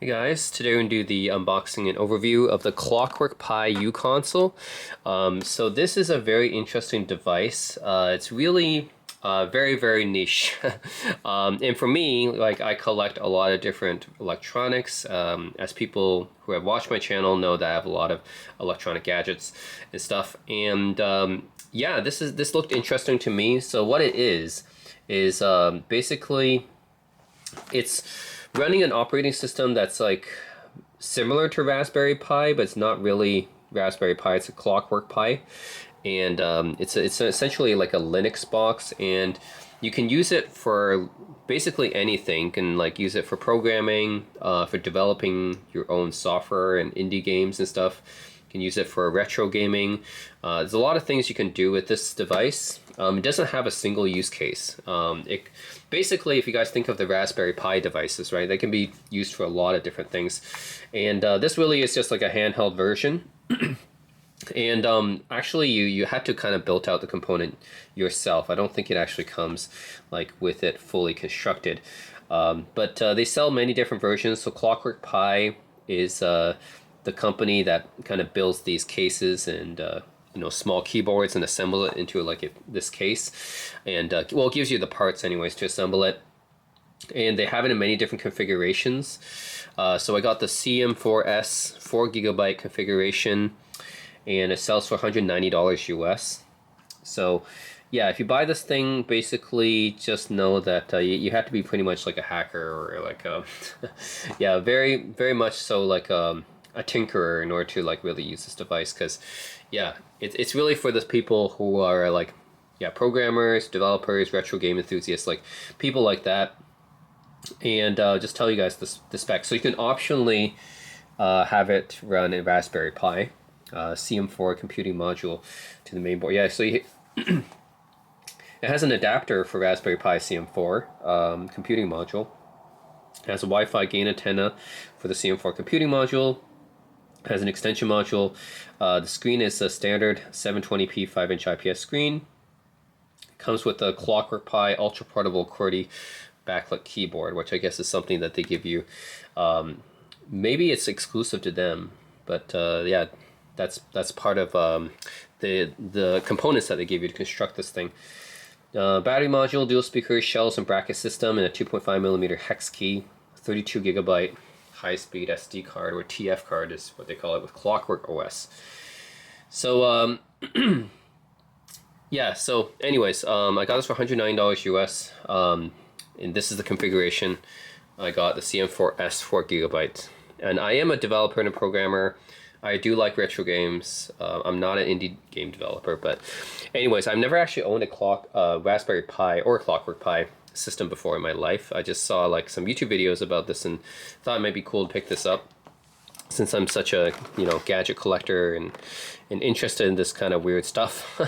Hey guys, today we're going to do the unboxing and overview of the ClockworkPi uConsole. So this is a very interesting device. It's really very niche. And for me, like I collect a lot of different electronics. As people who have watched my channel know that I have a lot of electronic gadgets and stuff. And yeah, this looked interesting to me. So what it is basically it's running an operating system that's like similar to Raspberry Pi, but it's not really Raspberry Pi. It's a ClockworkPi, and it's essentially like a Linux box, and you can use it for basically anything. You can like use it for programming, for developing your own software and indie games and stuff. You can use it for retro gaming. There's a lot of things you can do with this device. It doesn't have a single use case. Basically, if you guys think of the Raspberry Pi devices, right, they can be used for a lot of different things. And this really is just like a handheld version. And actually, you had to kind of build out the component yourself. I don't think it actually comes like with it fully constructed. But they sell many different versions. So ClockworkPi is the company that kind of builds these cases and small keyboards and assemble it into like this case, and well, it gives you the parts anyways to assemble it, and they have it in many different configurations. So I got the CM4S 4GB configuration, and it sells for $190 US. So yeah, if you buy this thing, basically just know that you have to be pretty much like a hacker or like a yeah, very much so like a tinkerer in order to like really use this device, because yeah, it's really for those people who are like, yeah, programmers, developers, retro game enthusiasts, like people like that. And just tell you guys the specs. So you can optionally have it run in Raspberry Pi, CM4 computing module to the main board. Yeah, so it has an adapter for Raspberry Pi CM4 computing module. It has a Wi-Fi gain antenna for the CM4 computing module. Has an extension module. The screen is a standard 720p 5-inch IPS screen. Comes with a ClockworkPi ultra portable QWERTY backlit keyboard, which I guess is something that they give you. Maybe it's exclusive to them, but yeah, that's part of the components that they give you to construct this thing. Battery module, dual speakers, shells and bracket system, and a 2.5mm hex key, 32GB high-speed SD card, or TF card is what they call it, with Clockwork OS. So yeah, so anyways, I got this for $109 US, and this is the configuration. I got the CM4S 4GB, and I am a developer and a programmer. I do like retro games. I'm not an indie game developer, but anyways, I've never actually owned a Raspberry Pi or ClockworkPi system before in my life. I just saw like some YouTube videos about this and thought it might be cool to pick this up, since I'm such a gadget collector and interested in this kind of weird stuff.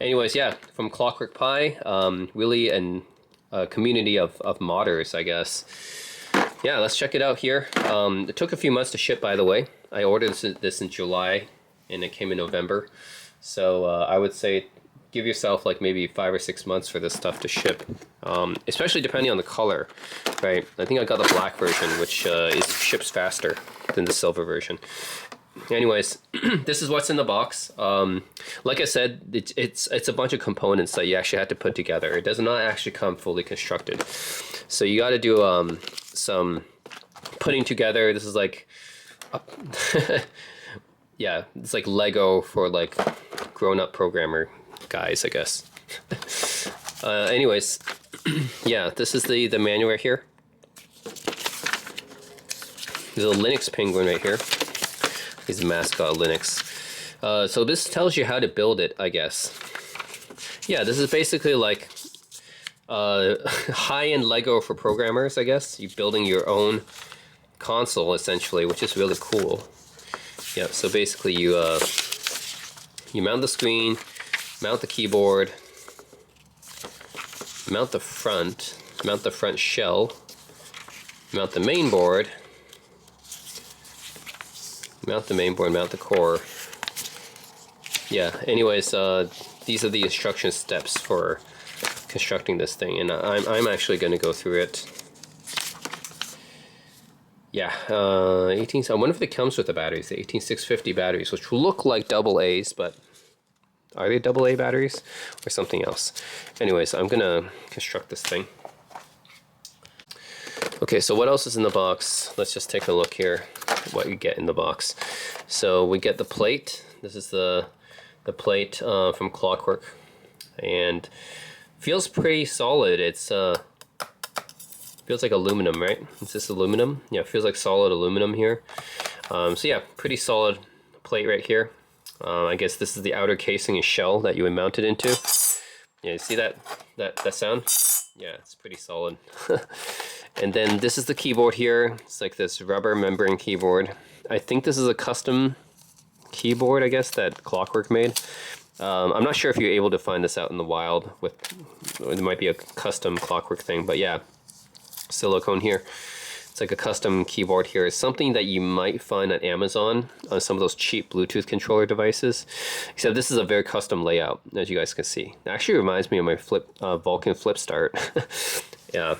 Anyways, yeah, from ClockworkPi, really a community of modders, I guess. Yeah, let's check it out here. It took a few months to ship, by the way. I ordered this in July and it came in November, so I would say give yourself like maybe 5 or 6 months for this stuff to ship, especially depending on the color, right? I think I got the black version, which ships faster than the silver version. Anyways, this is what's in the box. Like I said, it's a bunch of components that you actually have to put together. It does not actually come fully constructed, so you got to do some putting together. This is like yeah, it's like Lego for like grown-up programmer guys, I guess. Anyways, yeah, this is the manual right here. There's a Linux penguin right here. He's the mascot of Linux. So this tells you how to build it, I guess. Yeah, this is basically like high-end Lego for programmers, I guess. You're building your own console, essentially, which is really cool. Yeah, so basically you mount the screen, mount the keyboard, mount the front shell, mount the main board, mount the core. Yeah, anyways, these are the instruction steps for constructing this thing, and I'm actually going to go through it. Yeah, 18. I wonder if it comes with the batteries, the 18650 batteries, which look like double A's, but are they double A batteries or something else? Anyways, I'm gonna construct this thing. Okay, so what else is in the box? Let's just take a look here, what you get in the box. So we get the plate. This is the plate from Clockwork, and feels pretty solid. It's feels like aluminum, right? Is this aluminum? Yeah, it feels like solid aluminum here. So yeah, pretty solid plate right here. I guess this is the outer casing and shell that you would mount it into. Yeah, you see that sound? Yeah, it's pretty solid. And then this is the keyboard here. It's like this rubber membrane keyboard. I think this is a custom keyboard, I guess, that Clockwork made. I'm not sure if you're able to find this out in the wild. It might be a custom Clockwork thing, but yeah, silicone here. It's like a custom keyboard here. It's something that you might find on Amazon on some of those cheap Bluetooth controller devices. Except this is a very custom layout, as you guys can see. It actually reminds me of my Vulcan Flip Start. Yeah.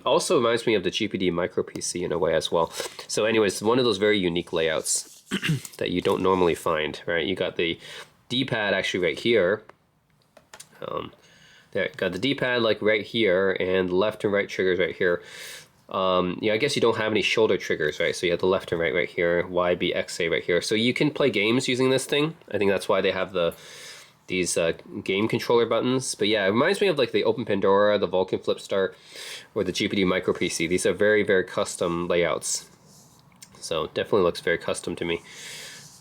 Also reminds me of the GPD Micro PC in a way as well. So anyways, one of those very unique layouts that you don't normally find, right? You got the D-pad actually right here. There, got the D-pad like right here, and left and right triggers right here. Yeah, I guess you don't have any shoulder triggers, right? So you have the left and right here, Y, B, X, A right here. So you can play games using this thing. I think that's why they have these game controller buttons. But yeah, it reminds me of like the Open Pandora, the Vulcan Flip Start, or the GPD Micro PC. These are very, very custom layouts. So definitely looks very custom to me.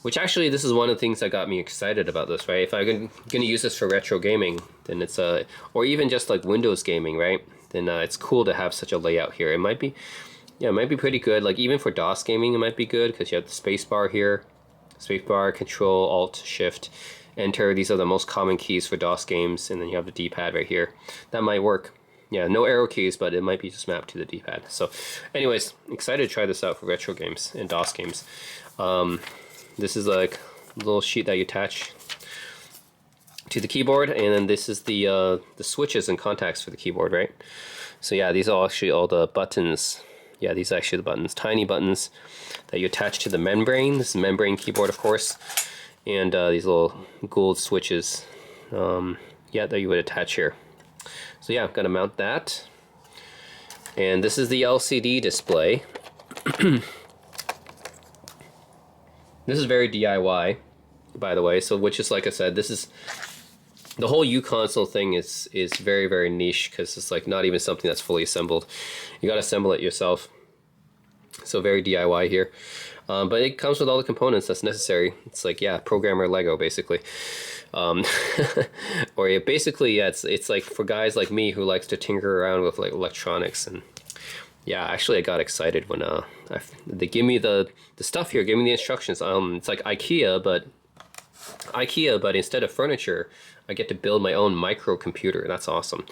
Which actually, this is one of the things that got me excited about this, right? If I'm going to use this for retro gaming, then it's or even just like Windows gaming, right? Then it's cool to have such a layout here. It might be, yeah, it might be pretty good. Like even for DOS gaming, it might be good because you have the space bar here, space bar, Control, Alt, Shift, Enter. These are the most common keys for DOS games, and then you have the D-pad right here. That might work. Yeah, no arrow keys, but it might be just mapped to the D-pad. So, anyways, excited to try this out for retro games and DOS games. This is like a little sheet that you attach to the keyboard, and then this is the switches and contacts for the keyboard, right? So yeah, these are actually all the buttons. Yeah, these are actually the buttons, tiny buttons that you attach to the membrane. This is a membrane keyboard, of course, and these little gold switches, yeah, that you would attach here. So yeah, I'm gonna mount that, and this is the LCD display. This is very DIY, by the way. So, which is like I said, this is the whole uConsole thing is very, very niche because it's like not even something that's fully assembled. You got to assemble it yourself. So very DIY here, but it comes with all the components that's necessary. It's like, yeah, programmer Lego basically, or yeah, basically, yeah, it's like for guys like me who likes to tinker around with like electronics. And yeah, actually I got excited when they give me the stuff here, give me the instructions. It's like IKEA, but instead of furniture, I get to build my own microcomputer. That's awesome.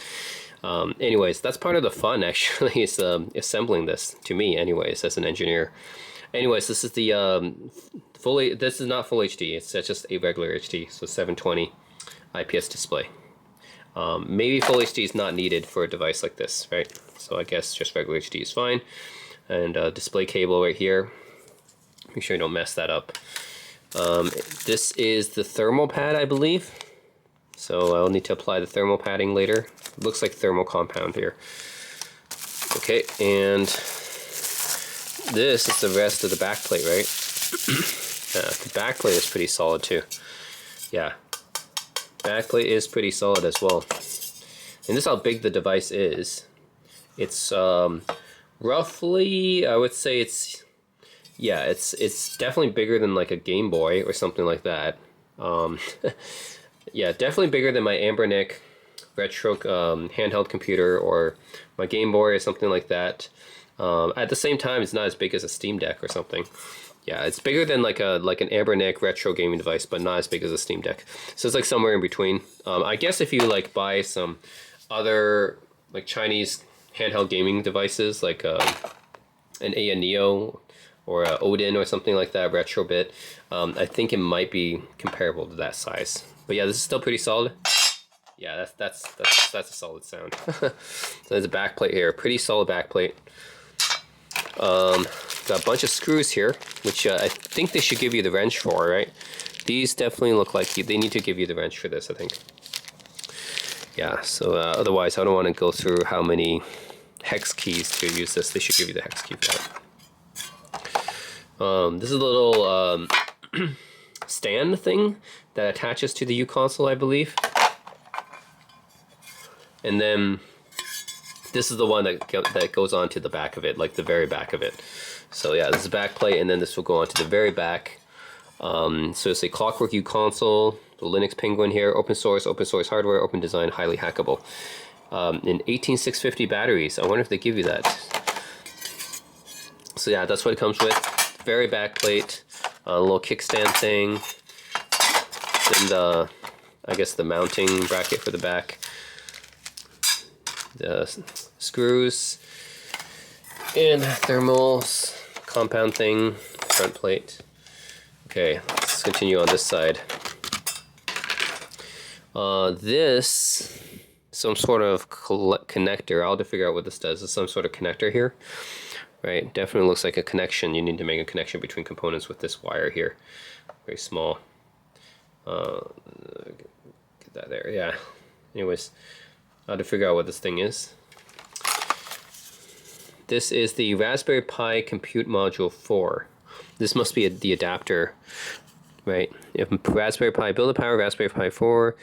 Anyways, that's part of the fun actually, is assembling this, to me anyways, as an engineer. Anyways, this is the this is not full HD, it's just a regular HD, so 720 IPS display. Maybe full HD is not needed for a device like this, right? So I guess just regular HD is fine. And display cable right here. Make sure you don't mess that up. This is the thermal pad, I believe. So I'll need to apply the thermal padding later. It looks like thermal compound here. Okay, and this is the rest of the back plate, right? The back plate is pretty solid too. Yeah, back plate is pretty solid as well. And this is how big the device is. It's roughly, I would say it's, yeah, it's definitely bigger than like a Game Boy or something like that. Yeah, definitely bigger than my Ambernic retro handheld computer or my Game Boy or something like that. At the same time, it's not as big as a Steam Deck or something. Yeah, it's bigger than like an Ambernic retro gaming device, but not as big as a Steam Deck. So it's like somewhere in between. I guess if you like buy some other like Chinese handheld gaming devices, like an Aya Neo or a Odin or something like that, Retrobit, I think it might be comparable to that size. But yeah, this is still pretty solid. Yeah, that's a solid sound. So there's a back plate here, pretty solid back plate. got a bunch of screws here, which I think they should give you the wrench for, right? These definitely look like they need to give you the wrench for this, I think. Yeah, so otherwise I don't want to go through how many hex keys to use this. They should give you the hex key for that. This is a little stand thing that attaches to the uConsole, I believe. And then this is the one that goes onto the back of it, like the very back of it. So yeah, this is the back plate, and then this will go onto the very back. So it's a Clockwork uConsole, the Linux Penguin here, open source hardware, open design, highly hackable. In 18650 batteries. I wonder if they give you that. So yeah, that's what it comes with. Very back plate, a little kickstand thing, and I guess the mounting bracket for the back. The screws and thermals, compound thing, front plate. Okay, let's continue on this side. This, some sort of connector. I'll have to figure out what this does. It's some sort of connector here, right? Definitely looks like a connection. You need to make a connection between components with this wire here. Very small. Get that there, yeah. Anyways, I'll have to figure out what this thing is. This is the Raspberry Pi Compute Module 4. This must be the adapter, right? If Raspberry Pi, build a power Raspberry Pi 4,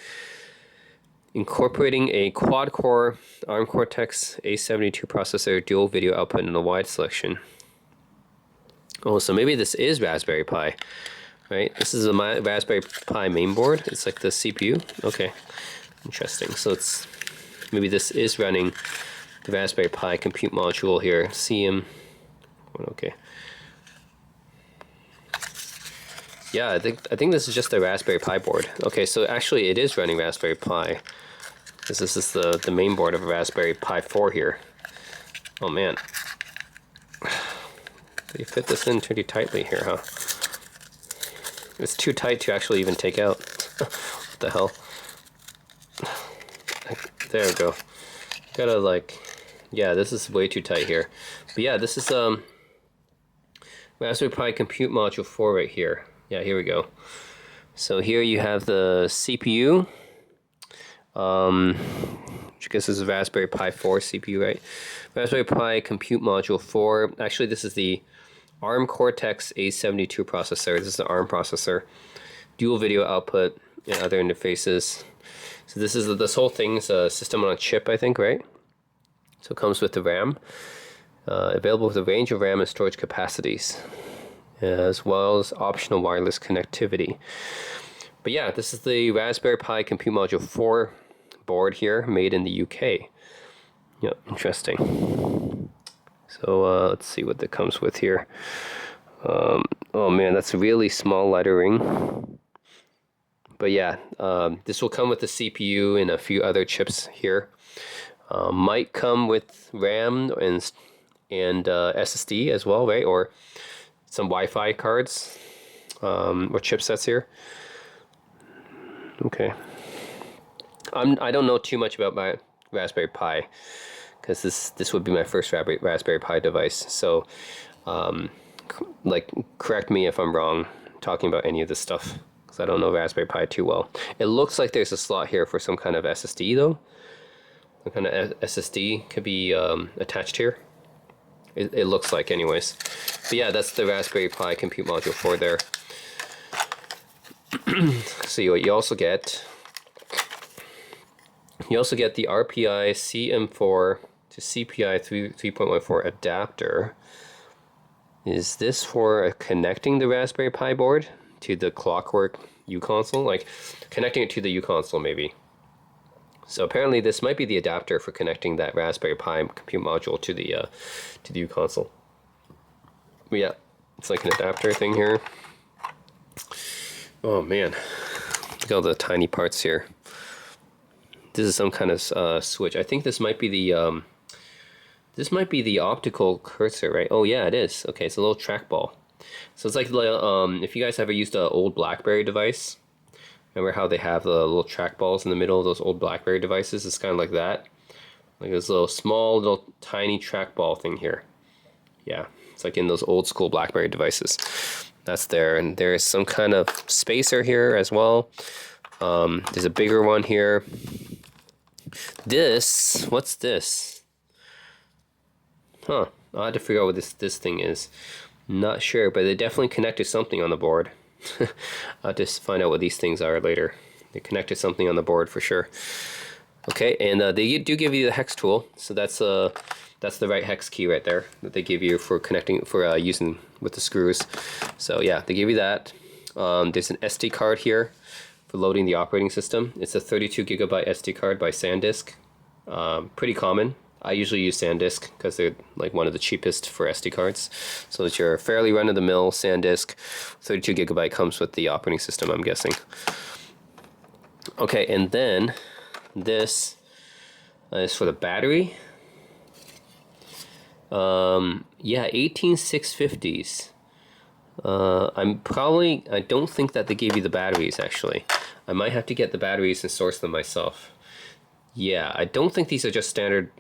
incorporating a quad-core ARM Cortex A72 processor, dual video output, and a wide selection. Oh, so maybe this is Raspberry Pi, right? This is a Raspberry Pi mainboard. It's like the CPU. Okay, interesting. So it's maybe this is running the Raspberry Pi Compute Module here. CM. Okay. Yeah, I think this is just a Raspberry Pi board. Okay, so actually it is running Raspberry Pi. This is the main board of a Raspberry Pi 4 here. Oh man. They fit this in pretty tightly here, huh? It's too tight to actually even take out. What the hell? There we go. Gotta like, yeah, this is way too tight here. But yeah, this is Raspberry Pi Compute Module 4 right here. Yeah, here we go. So here you have the CPU, which I guess is a Raspberry Pi 4 CPU, right? Raspberry Pi Compute Module 4. Actually, this is the ARM Cortex A72 processor. This is the ARM processor. Dual video output and other interfaces. So this whole thing's a system on a chip, I think, right? So it comes with the RAM. Available with a range of RAM and storage capacities, as well as optional wireless connectivity. But yeah, this is the Raspberry Pi Compute Module 4 board here, made in the UK. Yeah, interesting. So let's see what that comes with here. Oh man, that's really small lettering. But yeah, this will come with the CPU and a few other chips here. Might come with RAM and SSD as well, right? Or some Wi-Fi cards or chipsets here. Okay. I don't know too much about my Raspberry Pi because this would be my first Raspberry Pi device. So, like, correct me if I'm wrong talking about any of this stuff because I don't know Raspberry Pi too well. It looks like there's a slot here for some kind of SSD though. Some kind of SSD could be attached here. It looks like, anyways. But yeah, that's the Raspberry Pi Compute Module 4 there. So what you also get the RPI CM4 to CPI 3.14 adapter. Is this for connecting the Raspberry Pi board to the Clockwork uConsole? Like connecting it to the uConsole maybe. So apparently this might be the adapter for connecting that Raspberry Pi Compute Module to the uConsole. But yeah, it's like an adapter thing here. Oh man, look at all the tiny parts here. This is some kind of switch. I think this might be the optical cursor, right? Oh yeah, it is. Okay, it's a little trackball. So it's like if you guys ever used an old BlackBerry device. Remember how they have the little trackballs in the middle of those old BlackBerry devices? It's kind of like that. Like this little small, little tiny trackball thing here. Yeah, It's like in those old school BlackBerry devices. That's there, and there is some kind of spacer here as well. There's a bigger one here. What's this? Huh, I'll have to figure out what this thing is. Not sure, but they definitely connected something on the board. I'll just find out what these things are later. They connected something on the board for sure. Okay, and they do give you the hex tool, so that's the right hex key right there that they give you for connecting, for using with the screws. So yeah, they give you that. There's an SD card here for loading the operating system. It's a 32 gigabyte SD card by SanDisk. Pretty common. I usually use SanDisk because they're like one of the cheapest for SD cards. So it's your fairly run-of-the-mill SanDisk. 32 gigabyte comes with the operating system, I'm guessing. Okay, and then this is for the battery. Yeah, 18650s. I don't think that they gave you the batteries actually. I might have to get the batteries and source them myself. Yeah, I don't think these are just standard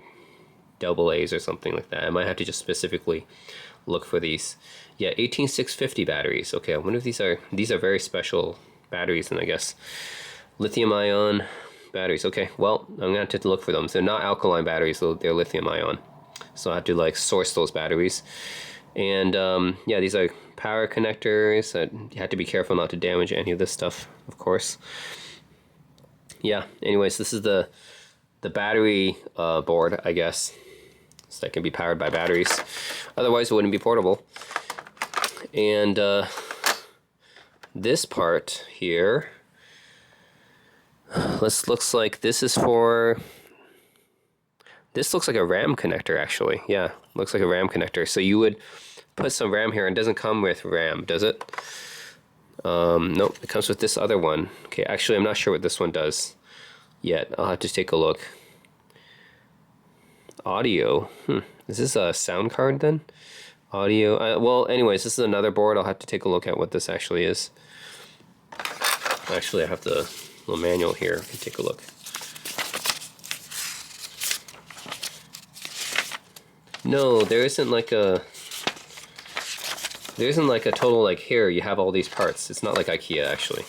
AA's or something like that. I might have to just specifically look for these. Yeah, 18650 batteries. Okay, I wonder if these are very special batteries then, I guess. Lithium ion batteries. Okay, well, I'm gonna have to look for them. They're not alkaline batteries, so they're lithium ion. So I have to like source those batteries. And yeah, these are power connectors. You have to be careful not to damage any of this stuff, of course. Yeah, anyways, this is the battery board, I guess. So that can be powered by batteries. Otherwise, it wouldn't be portable. And this part here, looks like this is for... This looks like a RAM connector, actually. Yeah, looks like a RAM connector. So you would put some RAM here, and it doesn't come with RAM, does it? Nope, it comes with this other one. Okay, actually, I'm not sure what this one does yet. I'll have to take a look. Audio. Is this a sound card then? Audio. Well, anyways, this is another board. I'll have to take a look at what this actually is. Actually, I have the little manual here. You can take a look. No, there isn't like a total like here you have all these parts. It's not like IKEA actually.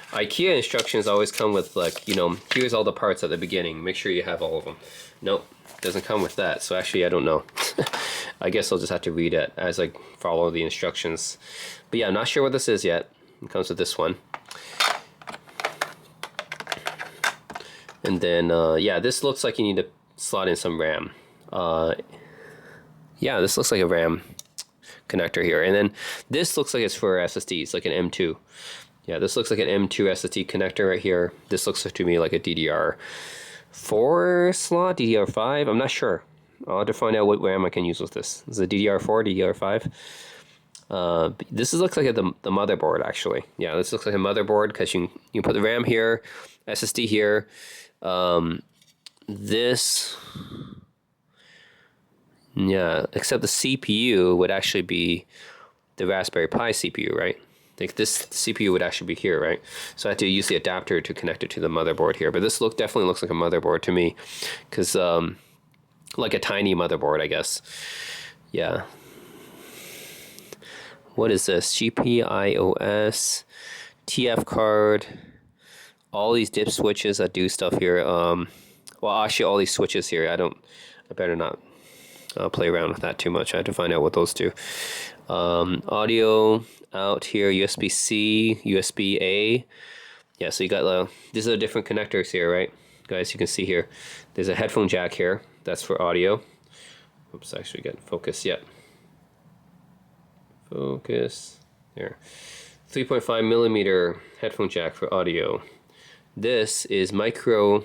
IKEA instructions always come with like, you know, here's all the parts at the beginning. Make sure you have all of them. Nope, doesn't come with that. So actually I don't know. I guess I'll just have to read it as I follow the instructions. But yeah, I'm not sure what this is yet. It comes with this one. And then yeah, this looks like you need to slot in some RAM. Yeah, this looks like a RAM connector here. And then this looks like it's for SSDs, like an M2. Yeah, this looks like an M2 SSD connector right here. This looks to me like a DDR4 slot, DDR5. I'm not sure. I'll have to find out what RAM I can use with this. Is it DDR4, DDR5? This looks like the motherboard, actually. Yeah, this looks like a motherboard because you put the RAM here, SSD here. This... Yeah, except the CPU would actually be the Raspberry Pi CPU, right? Like this CPU would actually be here, right? So I have to use the adapter to connect it to the motherboard here. But this definitely looks like a motherboard to me, because like a tiny motherboard, I guess. Yeah. What is this? GPIOS, TF card, all these dip switches that do stuff here. Well, actually, all these switches here. I better not play around with that too much. I have to find out what those do. Audio out here, USB-C, USB-A. Yeah, so you got these are the different connectors here, right? Guys, you can see here. There's a headphone jack here. That's for audio. Oops, actually getting focus yet. Focus. There. 3.5 millimeter headphone jack for audio. This is micro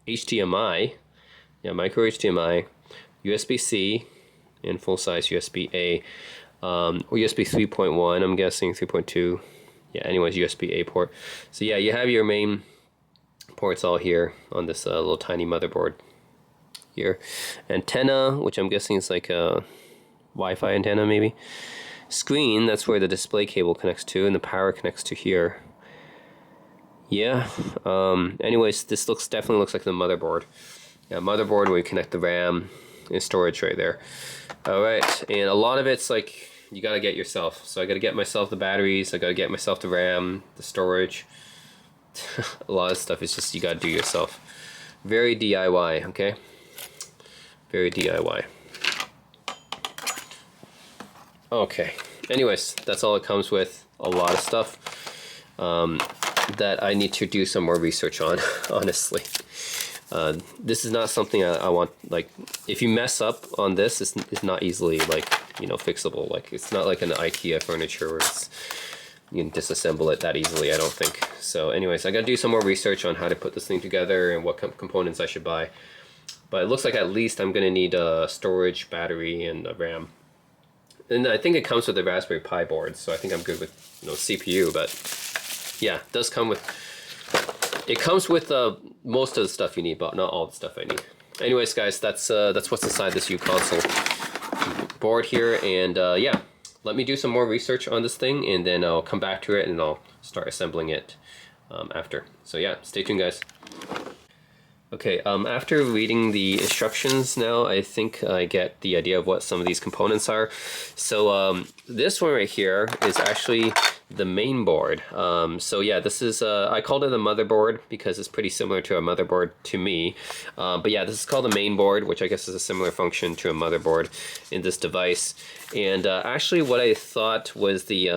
HDMI. Yeah, micro HDMI. USB-C and full-size USB-A, or USB 3.1, I'm guessing 3.2. Yeah, anyways, USB-A port. So yeah, you have your main ports all here on this little tiny motherboard here. Antenna, which I'm guessing is like a Wi-Fi antenna maybe. Screen, that's where the display cable connects to, and the power connects to here. Yeah, anyways, this definitely looks like the motherboard. Yeah, motherboard where you connect the RAM, and storage right there. All right, and a lot of it's like you gotta get yourself. So I gotta get myself the batteries, I gotta get myself the RAM, the storage. A lot of stuff is just you gotta do yourself. Very DIY, okay? Very DIY. Okay, anyways, that's all it comes with. A lot of stuff that I need to do some more research on, honestly. This is not something I want, like, if you mess up on this, it's not easily, like, you know, fixable. Like, it's not like an IKEA furniture where it's, you can disassemble it that easily, I don't think. So anyways, I gotta do some more research on how to put this thing together and what components I should buy. But it looks like at least I'm gonna need a storage, battery, and a RAM. And I think it comes with the Raspberry Pi board, so I think I'm good with, you know, CPU. But yeah, it does come with. It comes with most of the stuff you need, but not all the stuff I need. Anyways, guys, that's what's inside this uConsole board here, and yeah, let me do some more research on this thing, and then I'll come back to it and I'll start assembling it after. So yeah, stay tuned, guys. Okay, after reading the instructions now, I think I get the idea of what some of these components are. So this one right here is actually the main board. So yeah, this is, I called it a motherboard because it's pretty similar to a motherboard to me. But yeah, this is called the main board, which I guess is a similar function to a motherboard in this device. And actually what I thought was the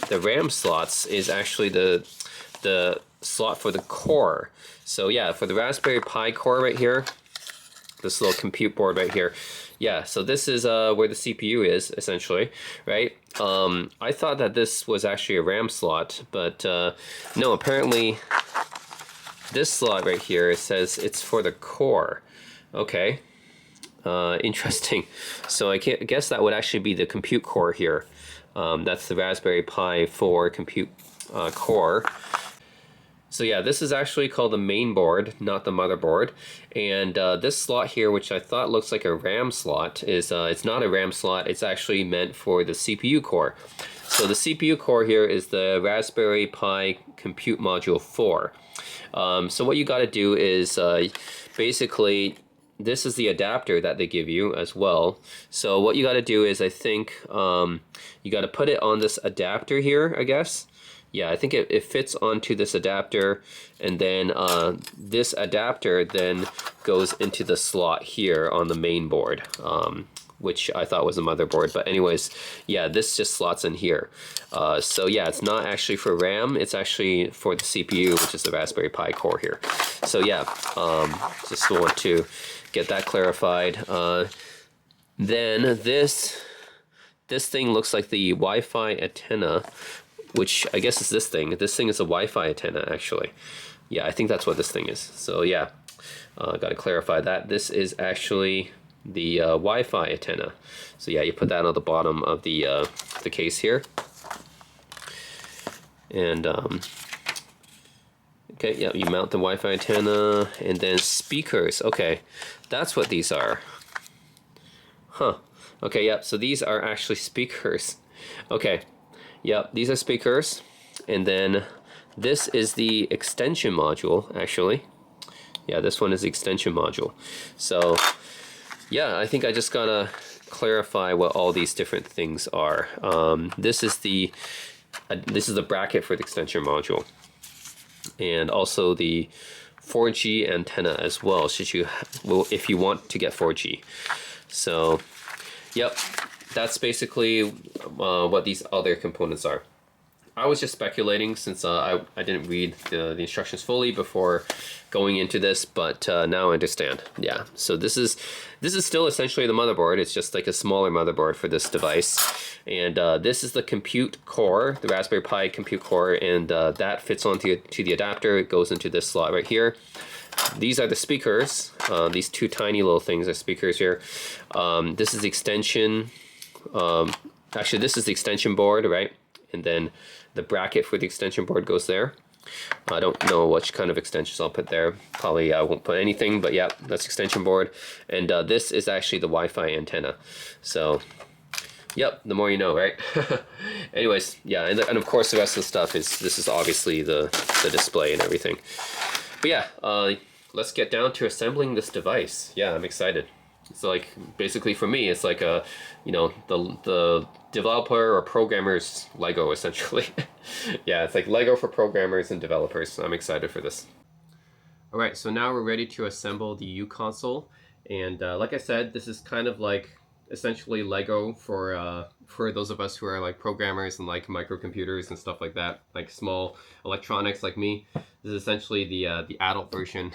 RAM slots is actually the slot for the core. So yeah, for the Raspberry Pi core right here, this little compute board right here, yeah, so this is where the CPU is, essentially, right? I thought that this was actually a RAM slot, but no, apparently this slot right here, it says it's for the core. Okay, interesting. So I guess that would actually be the compute core here. That's the Raspberry Pi 4 compute core. So yeah, this is actually called the main board, not the motherboard. And this slot here, which I thought looks like a RAM slot, is it's not a RAM slot. It's actually meant for the CPU core. So the CPU core here is the Raspberry Pi Compute Module 4. So what you got to do is basically, this is the adapter that they give you as well. So what you got to do is, I think you got to put it on this adapter here, I guess. Yeah, I think it fits onto this adapter, and then this adapter then goes into the slot here on the main board, which I thought was a motherboard. But anyways, yeah, this just slots in here. So yeah, it's not actually for RAM, it's actually for the CPU, which is the Raspberry Pi core here. So yeah, just want to get that clarified. Then this thing looks like the Wi-Fi antenna, which I guess is this thing. This thing is a Wi-Fi antenna, actually. Yeah, I think that's what this thing is. So yeah, got to clarify that. This is actually the Wi-Fi antenna. So yeah, you put that on the bottom of the case here. And okay, yeah, you mount the Wi-Fi antenna, and then speakers. Okay, that's what these are. Huh. Okay, yep, so these are actually speakers. Okay. Yep, these are speakers, and then this is the extension module, actually. Yeah, this one is the extension module. So, yeah, I think I just gotta clarify what all these different things are. This is the bracket for the extension module, and also the 4G antenna as well, if you want to get 4G. So, yep. That's basically what these other components are. I was just speculating since I didn't read the instructions fully before going into this, but now I understand. Yeah, so this is still essentially the motherboard. It's just like a smaller motherboard for this device. And this is the compute core, the Raspberry Pi compute core, and that fits onto the adapter. It goes into this slot right here. These are the speakers. These two tiny little things are speakers here. This is the extension. Actually, this is the extension board, right? And then the bracket for the extension board goes there. I don't know which kind of extensions I'll put there. Probably I won't put anything, but yeah, that's extension board. And this is actually the Wi-Fi antenna. So, yep, the more you know, right? Anyways, yeah, and of course the rest of the stuff this is obviously the display and everything. But yeah, let's get down to assembling this device. Yeah, I'm excited. It's like basically for me, it's like a, you know, the developer or programmer's Lego essentially. Yeah, it's like Lego for programmers and developers. I'm excited for this. All right, so now we're ready to assemble the uConsole, and like I said, this is kind of like essentially Lego for those of us who are like programmers and like microcomputers and stuff like that, like small electronics like me. This is essentially the adult version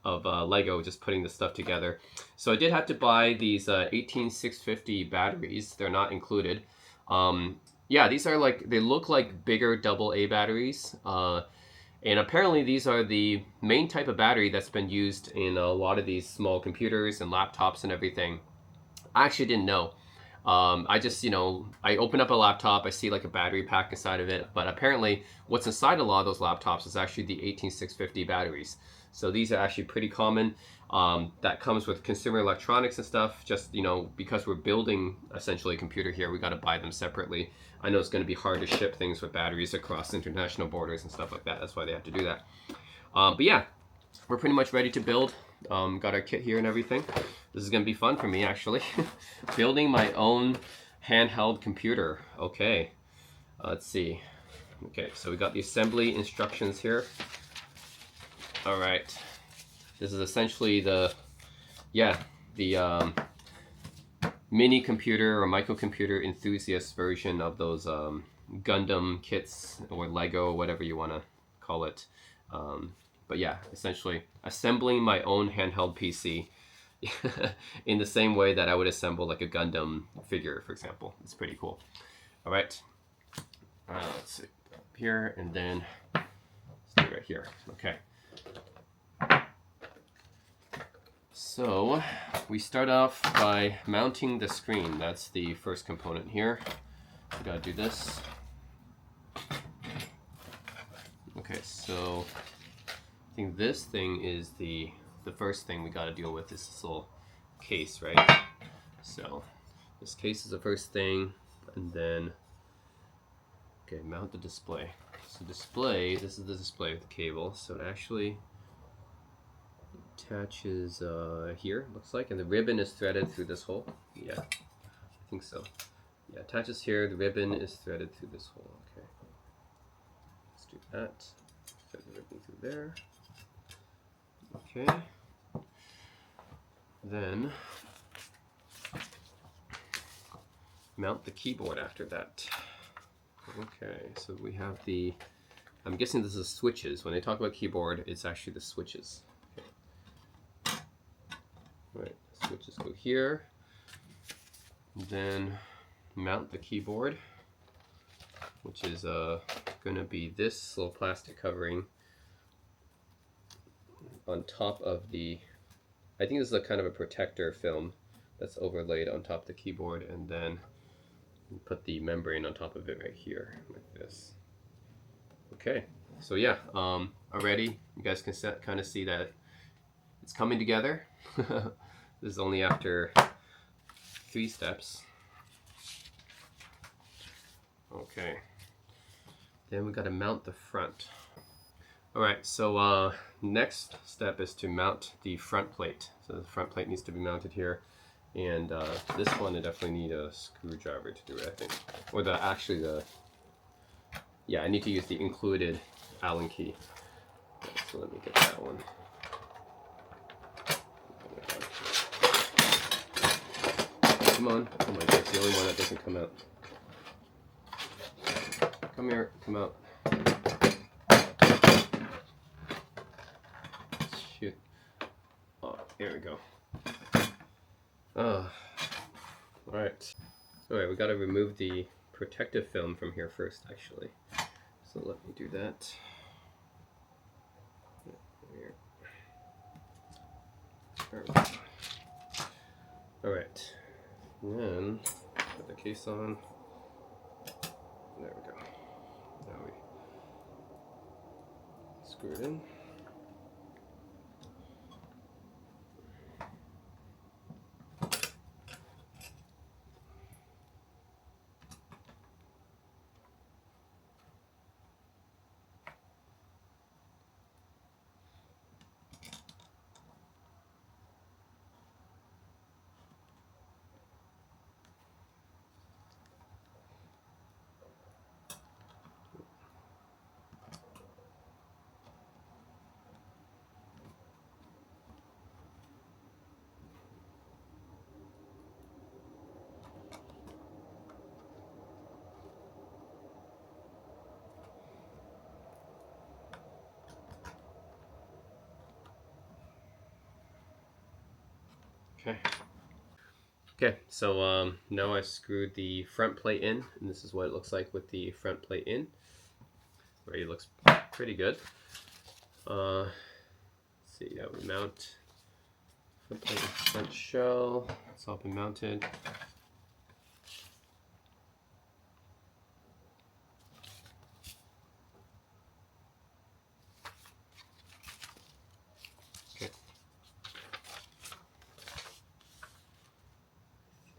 of Lego, just putting this stuff together. So I did have to buy these 18650 batteries. They're not included. Yeah, these are like, they look like bigger AA batteries. And apparently these are the main type of battery that's been used in a lot of these small computers and laptops and everything. I actually didn't know. I just, you know, I open up a laptop, I see like a battery pack inside of it, but apparently what's inside a lot of those laptops is actually the 18650 batteries. So these are actually pretty common. That comes with consumer electronics and stuff. Just, you know, because we're building essentially a computer here, we got to buy them separately. I know it's going to be hard to ship things with batteries across international borders and stuff like that. That's why they have to do that. But yeah, we're pretty much ready to build. Got our kit here and everything. This is going to be fun for me, actually. Building my own handheld computer. Okay, let's see. Okay, so we got the assembly instructions here. All right, this is essentially the mini computer or microcomputer enthusiast version of those Gundam kits or Lego, whatever you want to call it. But yeah, essentially assembling my own handheld PC in the same way that I would assemble like a Gundam figure, for example. It's pretty cool. All right, let's see, up here, and then stay right here. Okay. So we start off by mounting the screen. That's the first component here. We gotta do this. Okay, so I think this thing is the first thing we gotta deal with, is this little case, right? So this case is the first thing, and then okay, mount the display. So display, this is the display with the cable. So it actually attaches here, looks like, and the ribbon is threaded through this hole. Yeah, I think so. Yeah, attaches here, the ribbon is threaded through this hole. Okay, let's do that. Thread the ribbon through there. Okay, then mount the keyboard after that. Okay, so we have the, I'm guessing this is switches. When they talk about keyboard, it's actually the switches. Okay. All right, switches go here. Then mount the keyboard, which is gonna be this little plastic covering on top of the, I think this is a kind of a protector film that's overlaid on top of the keyboard, and then put the membrane on top of it right here, like this. Okay, so yeah, already you guys can kind of see that it's coming together. This is only after 3 steps. Okay, then we got to mount the front. All right, so next step is to mount the front plate. So the front plate needs to be mounted here, and this one I definitely need a screwdriver to do it, I think, or yeah, I need to use the included Allen key. So let me get that one. Come on, oh my god, it's the only one that doesn't come out. Come here, come out. Shoot. Oh, here we go. Oh. Alright. Alright, we gotta remove the protective film from here first, actually. So let me do that. Alright. Then put the case on. There we go. Now we screw it in. Okay, so now I screwed the front plate in, and this is what it looks like with the front plate in. Already looks pretty good. Let's see how we mount front plate, front shell. It's all been mounted. Okay.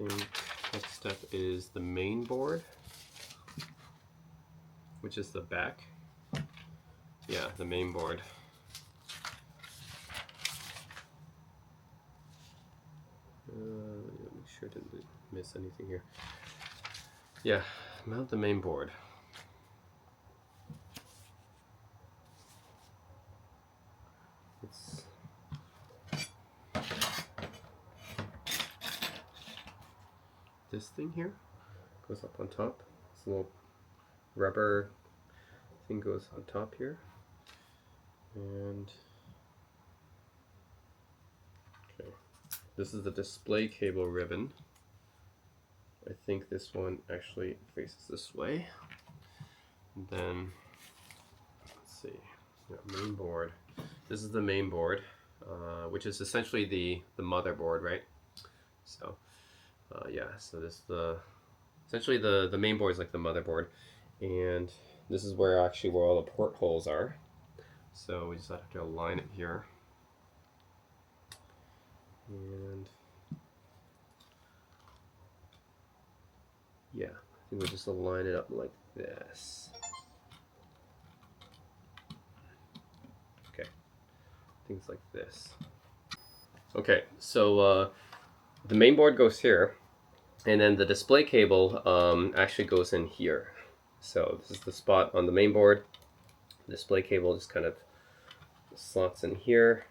I think next step is the main board, which is the back. Yeah, the main board. Make sure I didn't miss anything here. Yeah, mount the main board. It's this thing here goes up on top. This little rubber thing goes on top here, and okay, this is the display cable ribbon. I think this one actually faces this way. And then let's see, yeah, main board. This is the main board, which is essentially the motherboard, right? So yeah, so this is essentially the main board is like the motherboard, and this is where actually where all the portholes are. So we just have to align it here, and yeah, I think we'll just align it up like this. Okay, things like this. Okay, so the main board goes here, and then the display cable actually goes in here. So this is the spot on the main board. The display cable just kind of slots in here.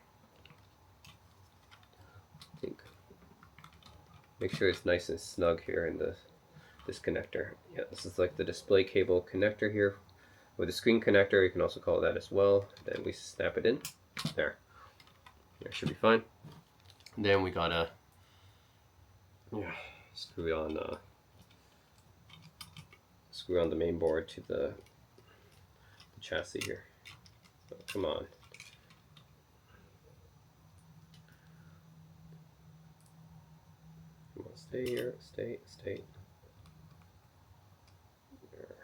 I think make sure it's nice and snug here in this connector. Yeah, this is like the display cable connector here with a screen connector. You can also call that as well. Then we snap it in. There. There should be fine. And then we gotta screw on the main board to the chassis here. So come on. Come on, stay here, stay. There.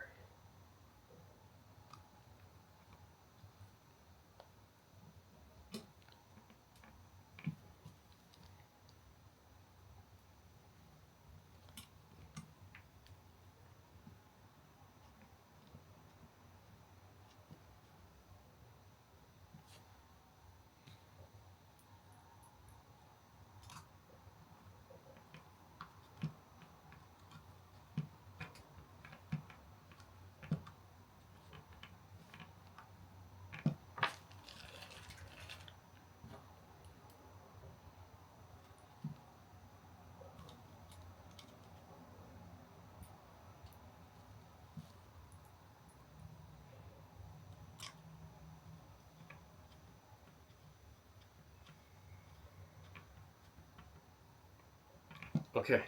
Okay,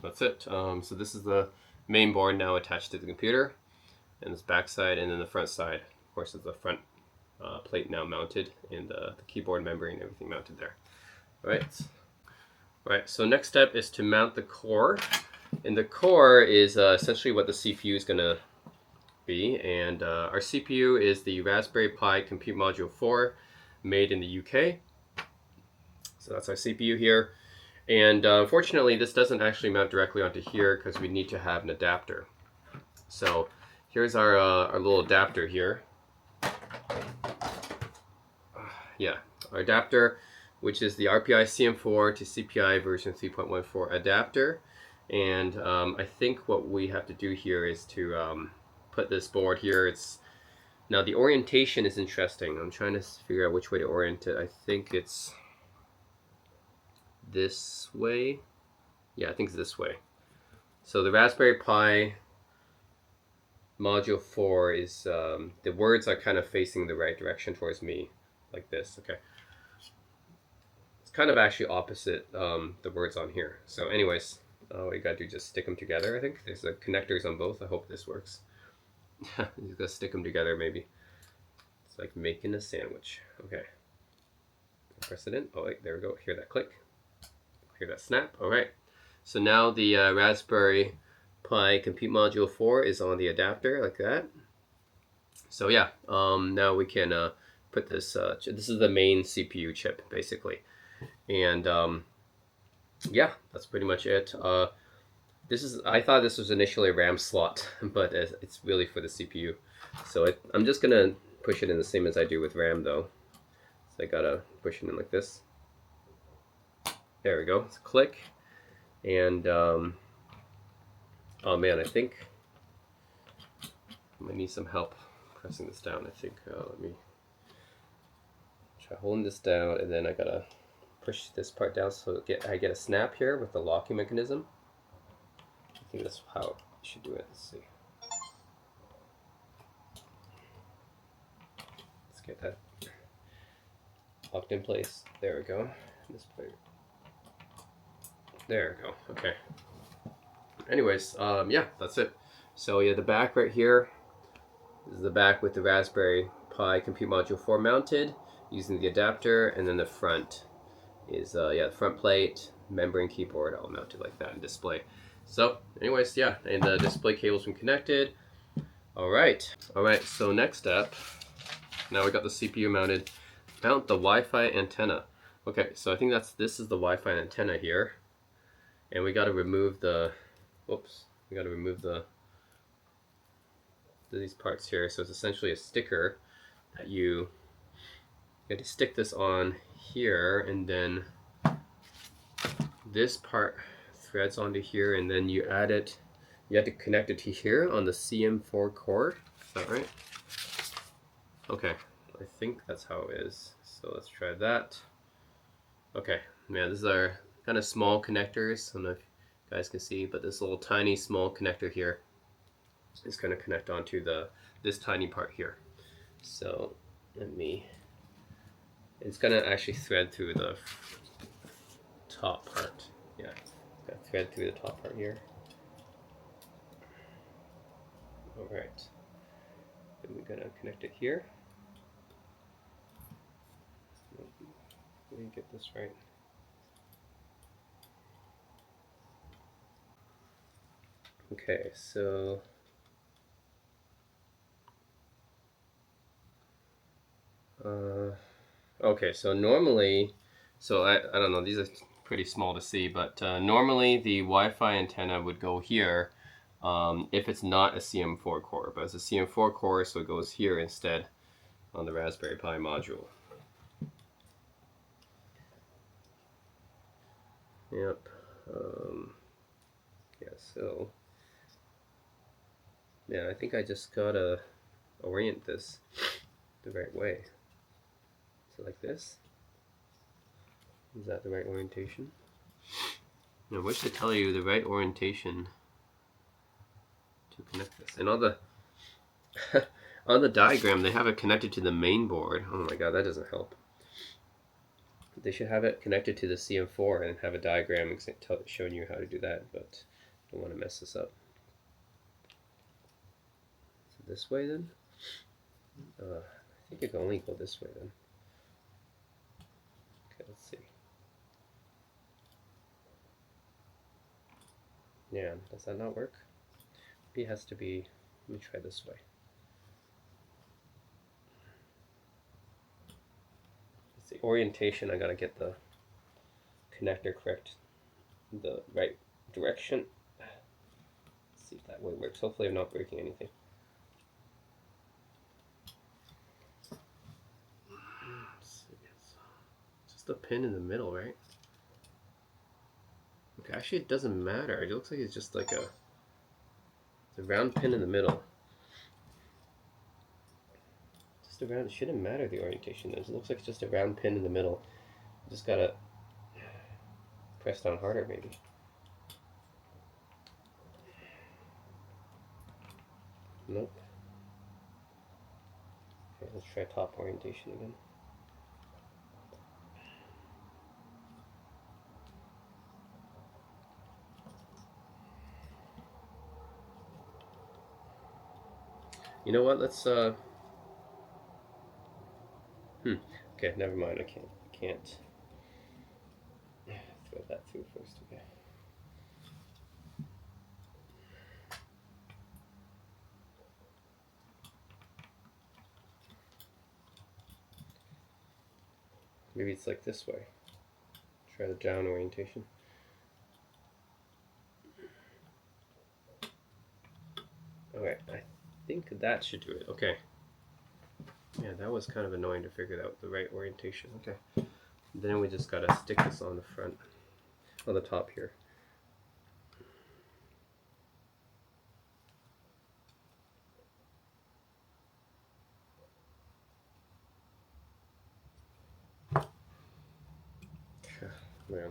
that's it. So this is the main board now attached to the computer, and this back side, and then the front side, of course, is the front plate now mounted, and the keyboard memory and everything mounted there. All right. So next step is to mount the core, and the core is essentially what the CPU is gonna be, and our CPU is the Raspberry Pi Compute Module 4, made in the UK. So that's our CPU here. And unfortunately, this doesn't actually mount directly onto here because we need to have an adapter. So here's our little adapter here. Yeah, our adapter, which is the RPI CM4 to CPI version 3.14 adapter. And I think what we have to do here is to put this board here. Now the orientation is interesting. I'm trying to figure out which way to orient it. I think it's this way. Yeah, I think it's this way. So the Raspberry Pi Module 4 is, the words are kind of facing the right direction towards me, like this, okay? It's kind of actually opposite the words on here. So anyways, what you gotta do is just stick them together, I think. There's the connectors on both. I hope this works. You gotta stick them together maybe. It's like making a sandwich. Okay. Press it in. Oh wait, there we go. Hear that click. Hear that snap. All right. So now the Raspberry Pi Compute Module 4 is on the adapter like that. So yeah, now we can put this. This is the main CPU chip basically, and yeah, that's pretty much it. I thought this was initially a RAM slot, but it's really for the CPU. So I'm just gonna push it in the same as I do with RAM though. So I gotta push it in like this. There we go. Let's click, and oh man, I think I might need some help pressing this down. I think let me try holding this down, and then I gotta push this part down so I get a snap here with the locking mechanism. I think that's how you should do it. Let's see. Let's get that locked in place. There we go. This part. There we go. Okay. Anyways, yeah, that's it. So yeah, the back right here. This is the back with the Raspberry Pi Compute Module 4 mounted using the adapter, and then the front is yeah, the front plate, membrane keyboard all mounted like that, and display. So anyways, yeah, and the display cable's been connected. All right, so next up, now we got the CPU mounted. Mount the Wi-Fi antenna. Okay, so I think this is the Wi-Fi antenna here, and we got to remove the, whoops, we got to remove these parts here. So it's essentially a sticker that you have to stick this on here, and then this part threads onto here, and then you add it. You have to connect it to here on the CM4 core. Is that right? Okay, I think that's how it is. So let's try that. Okay, man, these are kind of small connectors. I don't know if you guys can see, but this little tiny small connector here is going to connect onto this tiny part here. So it's going to actually thread through the top part. Yeah, it's going to thread through the top part here. All right, then we're going to connect it here. Let me get this right. Okay, so okay, so normally, so I don't know, these are pretty small to see, but normally the Wi-Fi antenna would go here if it's not a CM4 core, but it's a CM4 core, so it goes here instead on the Raspberry Pi module. Yep. Yeah, so yeah, I think I just gotta orient this the right way. So like this. Is that the right orientation? I wish to tell you the right orientation to connect this. And on the on the diagram, they have it connected to the main board. Oh my god, that doesn't help. They should have it connected to the CM4 and have a diagram showing you how to do that, but I don't want to mess this up. So this way then? I think it can only go this way then. Okay, let's see. Yeah, does that not work? Maybe it has to be, let me try this way. It's the orientation, I gotta get the connector correct, the right direction. Let's see if that way works. Hopefully I'm not breaking anything. It's just a pin in the middle, right? Okay, actually it doesn't matter. It looks like it's just like it's a round pin in the middle. Just a round, it shouldn't matter the orientation. It looks like it's just a round pin in the middle. You just gotta press down harder maybe. Nope. Okay, let's try top orientation again. You know what? Let's Okay, never mind. I can't thread that through first. Okay. Maybe it's like this way. Try the down orientation. Okay, I think that should do it. Okay. Yeah, that was kind of annoying to figure out the right orientation. Okay. Then we just gotta stick this on the front, on the top here. Well,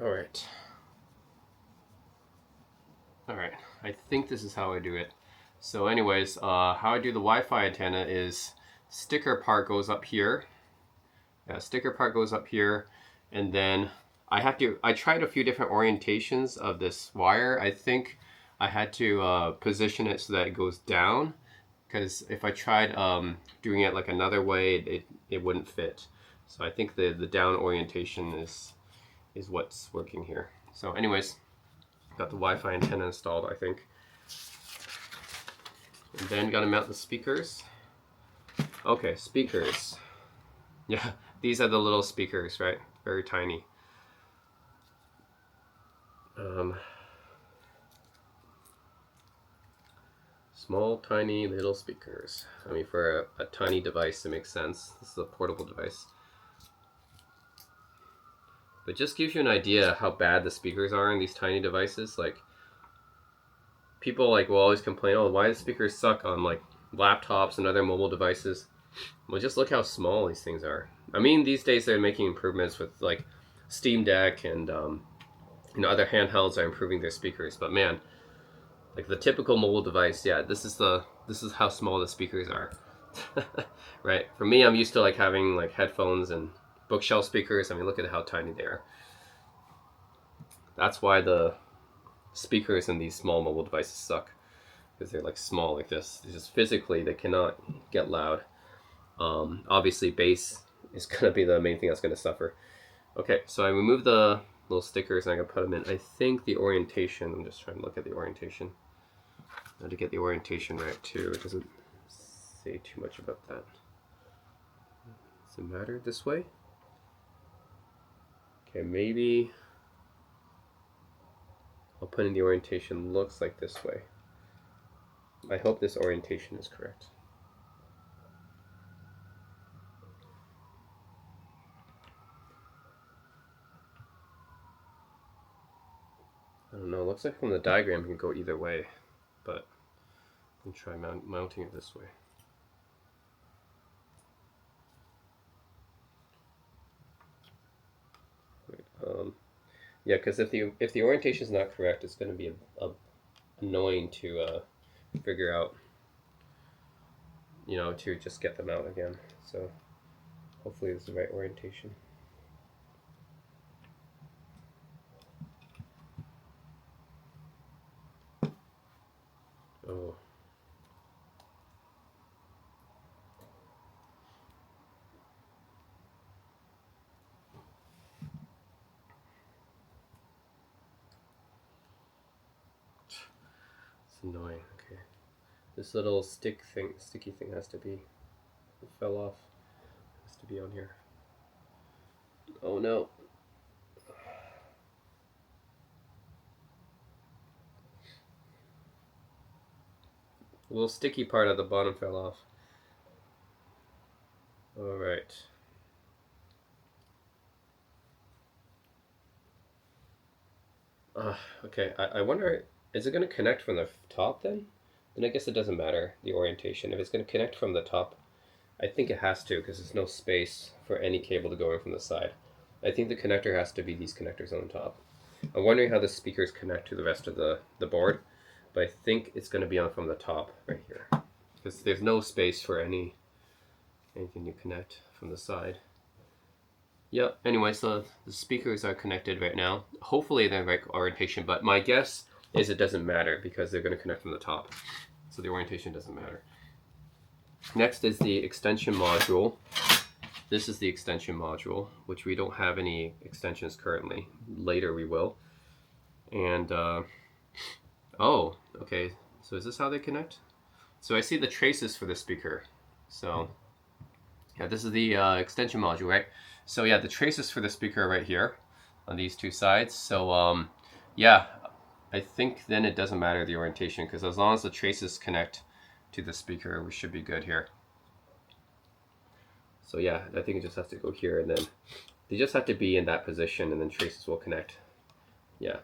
all right. All right, I think this is how I do it. So anyways, how I do the Wi-Fi antenna is sticker part goes up here. Yeah, sticker part goes up here, and then I tried a few different orientations of this wire. I think I had to position it so that it goes down, because if I tried doing it like another way, it wouldn't fit. So I think the down orientation is what's working here. So anyways, got the Wi-Fi antenna installed, I think. And then got to mount the speakers. Okay, speakers. Yeah, these are the little speakers, right? Very tiny. Small, tiny little speakers. I mean, for a tiny device, it makes sense. This is a portable device. But just gives you an idea how bad the speakers are in these tiny devices. Like, people like will always complain, oh, why do the speakers suck on like laptops and other mobile devices? Well, just look how small these things are. I mean, these days they're making improvements with like Steam Deck and other handhelds are improving their speakers. But man, like the typical mobile device, yeah, this is how small the speakers are. Right? For me, I'm used to like having like headphones and bookshelf speakers. I mean, look at how tiny they are. That's why the speakers in these small mobile devices suck, because they're like small like this. It's just physically they cannot get loud. Obviously, bass is gonna be the main thing that's gonna suffer. Okay, so I removed the little stickers and I'm gonna put them in. I think the orientation. I'm just trying to look at the orientation. Now to get the orientation right too. It doesn't say too much about that. Does it matter this way? Okay, maybe I'll put in the orientation looks like this way. I hope this orientation is correct. I don't know, it looks like from the diagram it can go either way, but I'm try mounting it this way. Yeah, because if the orientation is not correct, it's going to be annoying to figure out, to just get them out again. So hopefully this is the right orientation. Oh. It's annoying. Okay. This little sticky thing has to be, it fell off. Has to be on here. Oh no. The little sticky part at the bottom fell off. All right. Okay, I wonder, is it going to connect from the top then? Then I guess it doesn't matter, the orientation. If it's going to connect from the top, I think it has to, because there's no space for any cable to go in from the side. I think the connector has to be these connectors on the top. I'm wondering how the speakers connect to the rest of the board, but I think it's going to be on from the top right here, because there's no space for anything you connect from the side. Yeah, anyway, so the speakers are connected right now. Hopefully they're the right orientation, but my guess is it doesn't matter because they're going to connect from the top. so the orientation doesn't matter. Next is the extension module. This is the extension module, which we don't have any extensions currently. Later we will. And oh, okay, so is this how they connect? So I see the traces for the speaker. So yeah, this is the extension module, right? So yeah, the traces for the speaker are right here on these two sides. So yeah, I think then it doesn't matter the orientation, because as long as the traces connect to the speaker, we should be good here. So yeah, I think it just has to go here, and then they just have to be in that position, and then traces will connect. Yeah.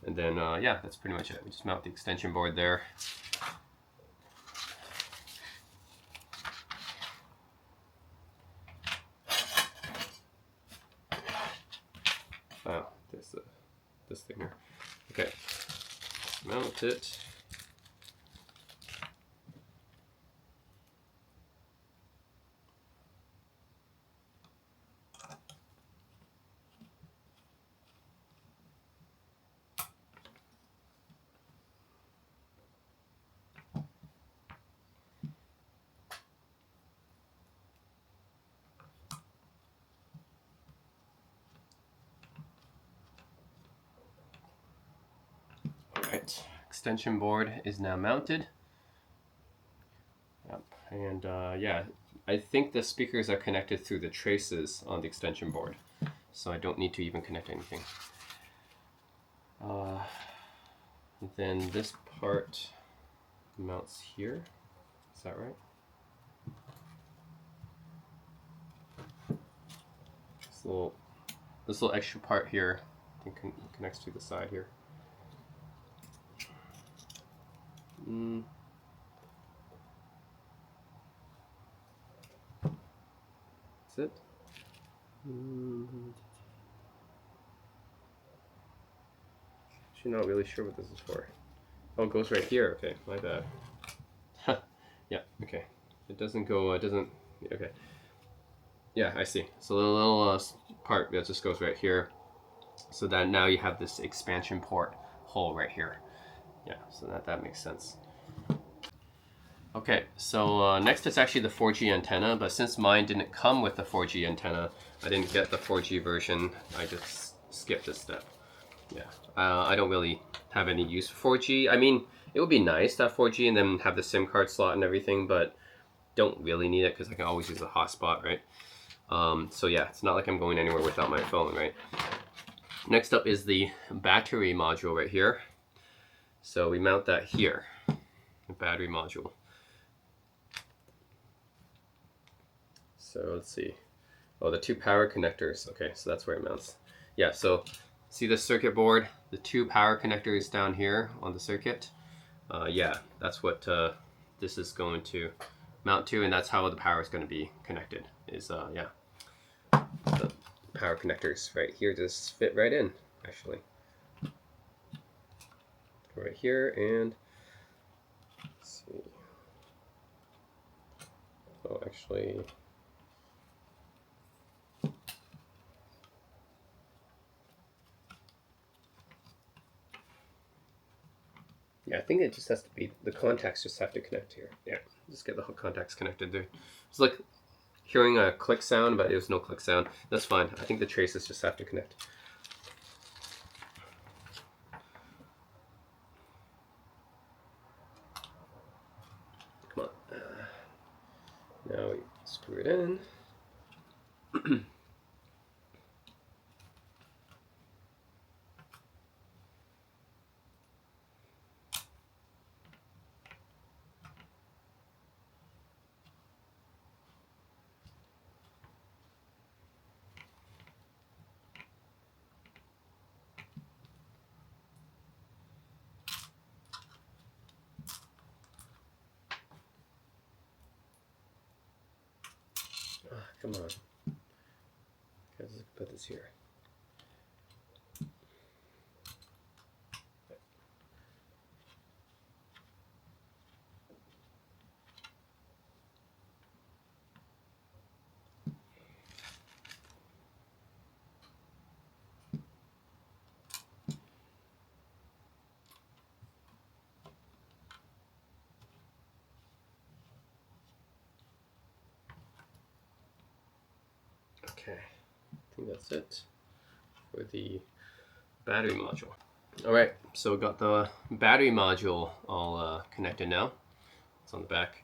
And then yeah, that's pretty much it. We just mount the extension board there. Oh, there's this thing here. Okay, mount it. Alright, extension board is now mounted. Yep. And yeah, I think the speakers are connected through the traces on the extension board, so I don't need to even connect anything. Then this part mounts here. Is that right? This little extra part here, I think connects to the side here. That's it. Actually, not really sure what this is for. Oh, it goes right here. Okay, my bad. Yeah, okay. It doesn't go, okay. Yeah, I see. So the little part that just goes right here. So that now you have this expansion port hole right here. Yeah, so that makes sense. Okay, so next it's actually the 4G antenna, but since mine didn't come with the 4G antenna, I didn't get the 4G version, I just skipped this step. Yeah, I don't really have any use for 4G. I mean, it would be nice to have 4G and then have the SIM card slot and everything, but don't really need it because I can always use a hotspot, right? So yeah, it's not like I'm going anywhere without my phone, right? Next up is the battery module right here. So we mount that here, the battery module. So let's see. Oh, the two power connectors. Okay, so that's where it mounts. Yeah, so see the circuit board, the two power connectors down here on the circuit. Yeah, that's what this is going to mount to, and that's how the power is going to be connected. Is yeah, the power connectors right here just fit right in, actually. Right here, and let's see. Oh, actually. Yeah, I think it just has to be, the contacts just have to connect here. Yeah, just get the contacts connected there. It's like hearing a click sound, but there's no click sound. That's fine. I think the traces just have to connect. Come on. Now we screw it in. Come on. Let's put this here. Okay, I think that's it for the battery module. All right, so we got the battery module all connected now. It's on the back.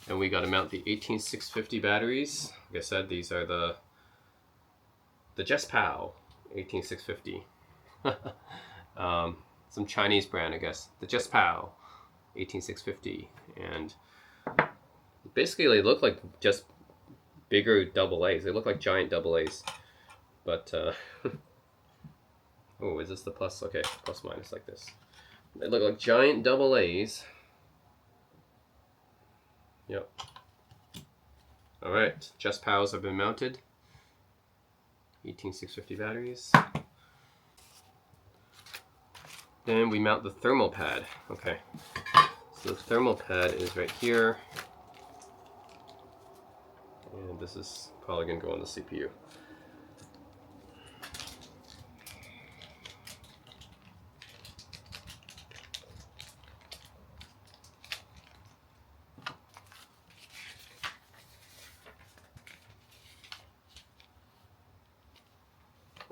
And we got to mount the 18650 batteries. Like I said, these are the Jespow 18650. Some Chinese brand, I guess. The Jespow 18650. And basically they look like just bigger AA's. They look like giant AA's. But, oh, is this the plus? Okay, plus minus like this. They look like giant AA's. Yep. Alright, Jespows have been mounted. 18650 batteries. Then we mount the thermal pad. Okay, so the thermal pad is right here. And this is probably going to go on the CPU.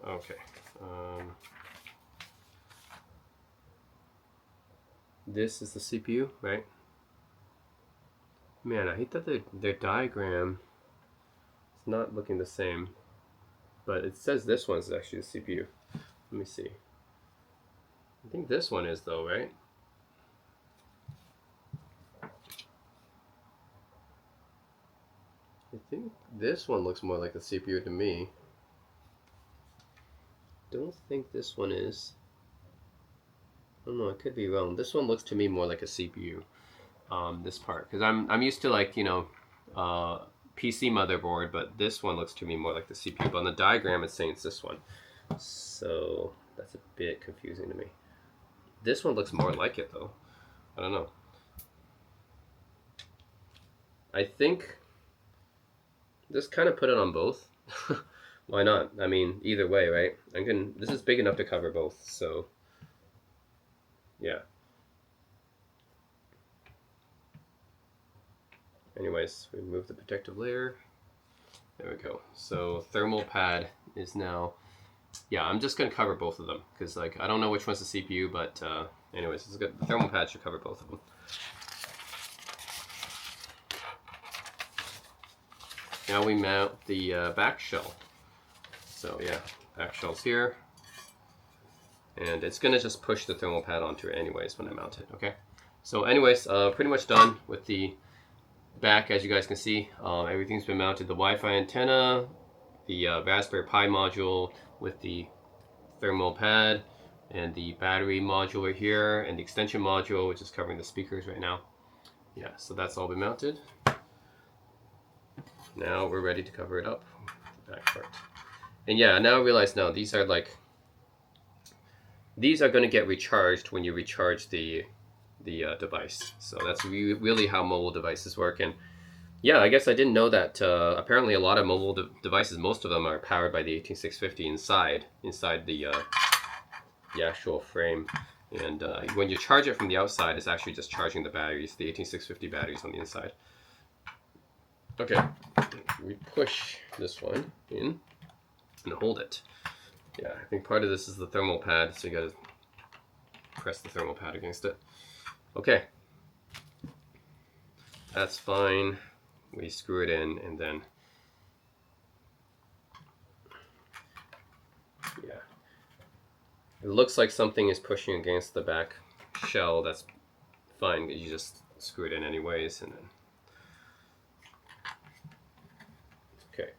Okay. This is the CPU, right? Man, I hate that their diagram is not looking the same. But it says this one is actually the CPU. Let me see. I think this one is though, right? I think this one looks more like the CPU to me. Don't think this one is. I don't know, I could be wrong. This one looks to me more like a CPU. This part, because I'm used to, like, you know, PC motherboard, but this one looks to me more like the CPU. But on the diagram, it's saying it's this one, so that's a bit confusing to me. This one looks more like it though. I don't know. I think just kind of put it on both. Why not? I mean, either way, right? This is big enough to cover both, so yeah. Anyways, remove the protective layer. There we go. So thermal pad is now, yeah, I'm just gonna cover both of them because, like, I don't know which one's the CPU, but anyways, it's good. The thermal pad should cover both of them. Now we mount the back shell. So yeah, back shell's here. And it's gonna just push the thermal pad onto it anyways when I mount it, okay? So anyways, pretty much done with the back. As you guys can see, everything's been mounted. The Wi-Fi antenna, the Raspberry Pi module with the thermal pad, and the battery module right here, and the extension module, which is covering the speakers right now. Yeah, so that's all been mounted. Now we're ready to cover it up, the back part. And yeah, now I realize now these are going to get recharged when you recharge the device. So that's really how mobile devices work. And yeah, I guess I didn't know that apparently a lot of mobile devices, most of them are powered by the 18650 inside the actual frame. And when you charge it from the outside, it's actually just charging the batteries, the 18650 batteries on the inside. Okay, we push this one in and hold it. Yeah, I think part of this is the thermal pad, so you gotta press the thermal pad against it. Okay, that's fine. We screw it in, and then, yeah, it looks like something is pushing against the back shell. That's fine, you just screw it in anyways, and then, okay.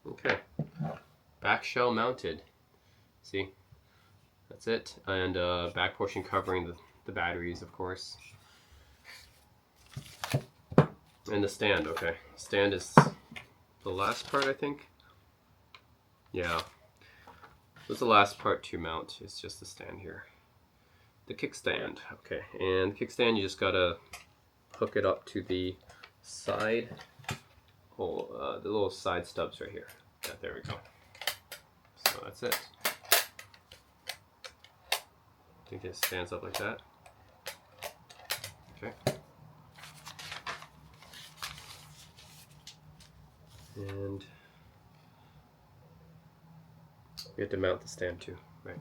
Okay, back shell mounted. See, that's it, and back portion covering the batteries, of course, and the stand. Okay, stand is the last part, I think. Yeah, that's the last part to mount. It's just the stand here. the kickstand. Okay, and kickstand, you just gotta hook it up to the side, the little side stubs right here. Yeah, there we go. So that's it. I think it stands up like that. Okay. And we have to mount the stand too, right?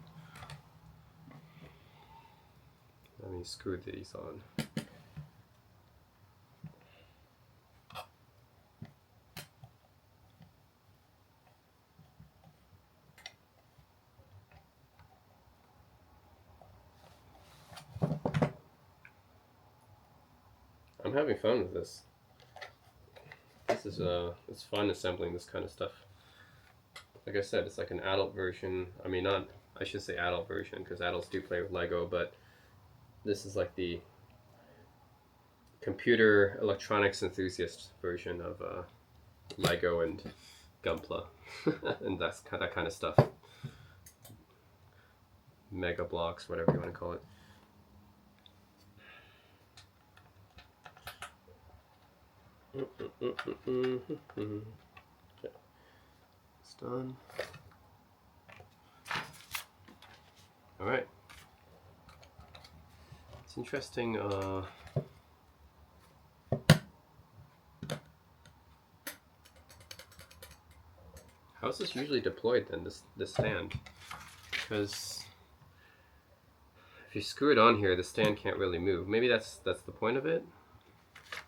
Let me screw these on. I'm having fun with this. This is it's fun assembling this kind of stuff. Like I said, it's like an adult version. I mean, not, I should say adult version, because adults do play with Lego, but this is like the computer electronics enthusiast version of Lego and Gunpla and that kind of stuff. Mega blocks, whatever you want to call it. Okay. It's done. All right. It's interesting. How is this usually deployed then? This stand, because if you screw it on here, the stand can't really move. Maybe that's the point of it.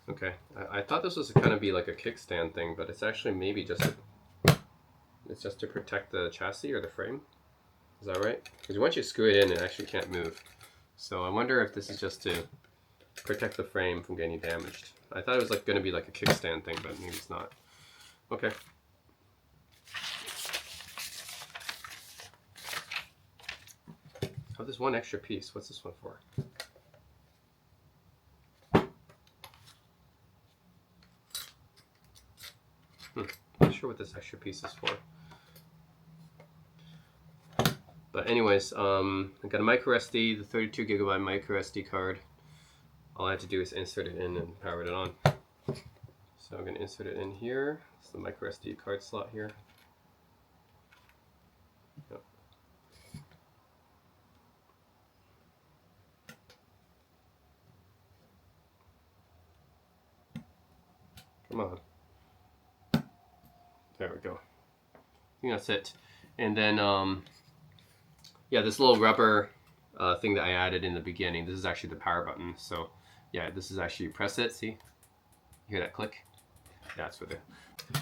Okay, I thought this was kind of be like a kickstand thing, but it's actually maybe just it's just to protect the chassis or the frame. Is that right? Because once you screw it in, it actually can't move. So I wonder if this is just to protect the frame from getting damaged. I thought it was like going to be like a kickstand thing, but maybe it's not. Okay. Oh, there's one extra piece. What's this one for? Not sure what this extra piece is for. But anyways, I got a micro SD, the 32 gigabyte micro SD card. All I have to do is insert it in and power it on. So I'm going to insert it in here. It's the micro SD card slot here. Yep. Come on. There we go. I think that's it. And then, yeah, this little rubber thing that I added in the beginning, this is actually the power button. So yeah, this is actually, you press it, see? You hear that click? That's what it.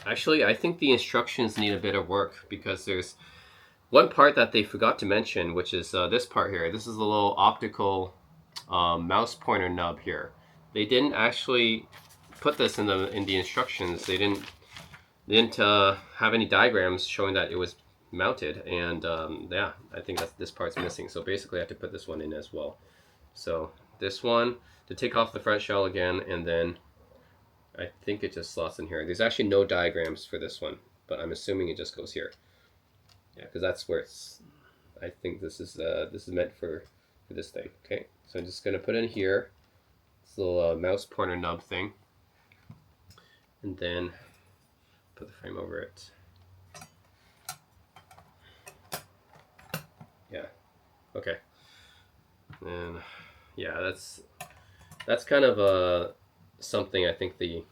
Actually, I think the instructions need a bit of work, because there's one part that they forgot to mention, which is this part here. This is a little optical mouse pointer nub here. They didn't actually put this in the instructions. They didn't have any diagrams showing that it was mounted, and yeah, I think that this part's missing. So basically I have to put this one in as well. So this one, to take off the front shell again, and then I think it just slots in here. There's actually no diagrams for this one, but I'm assuming it just goes here. Yeah, because that's where it's, I think this is meant for this thing. Okay, so I'm just gonna put in here this little mouse pointer nub thing, and then put the frame over it. Yeah. Okay. And yeah, that's kind of something I think the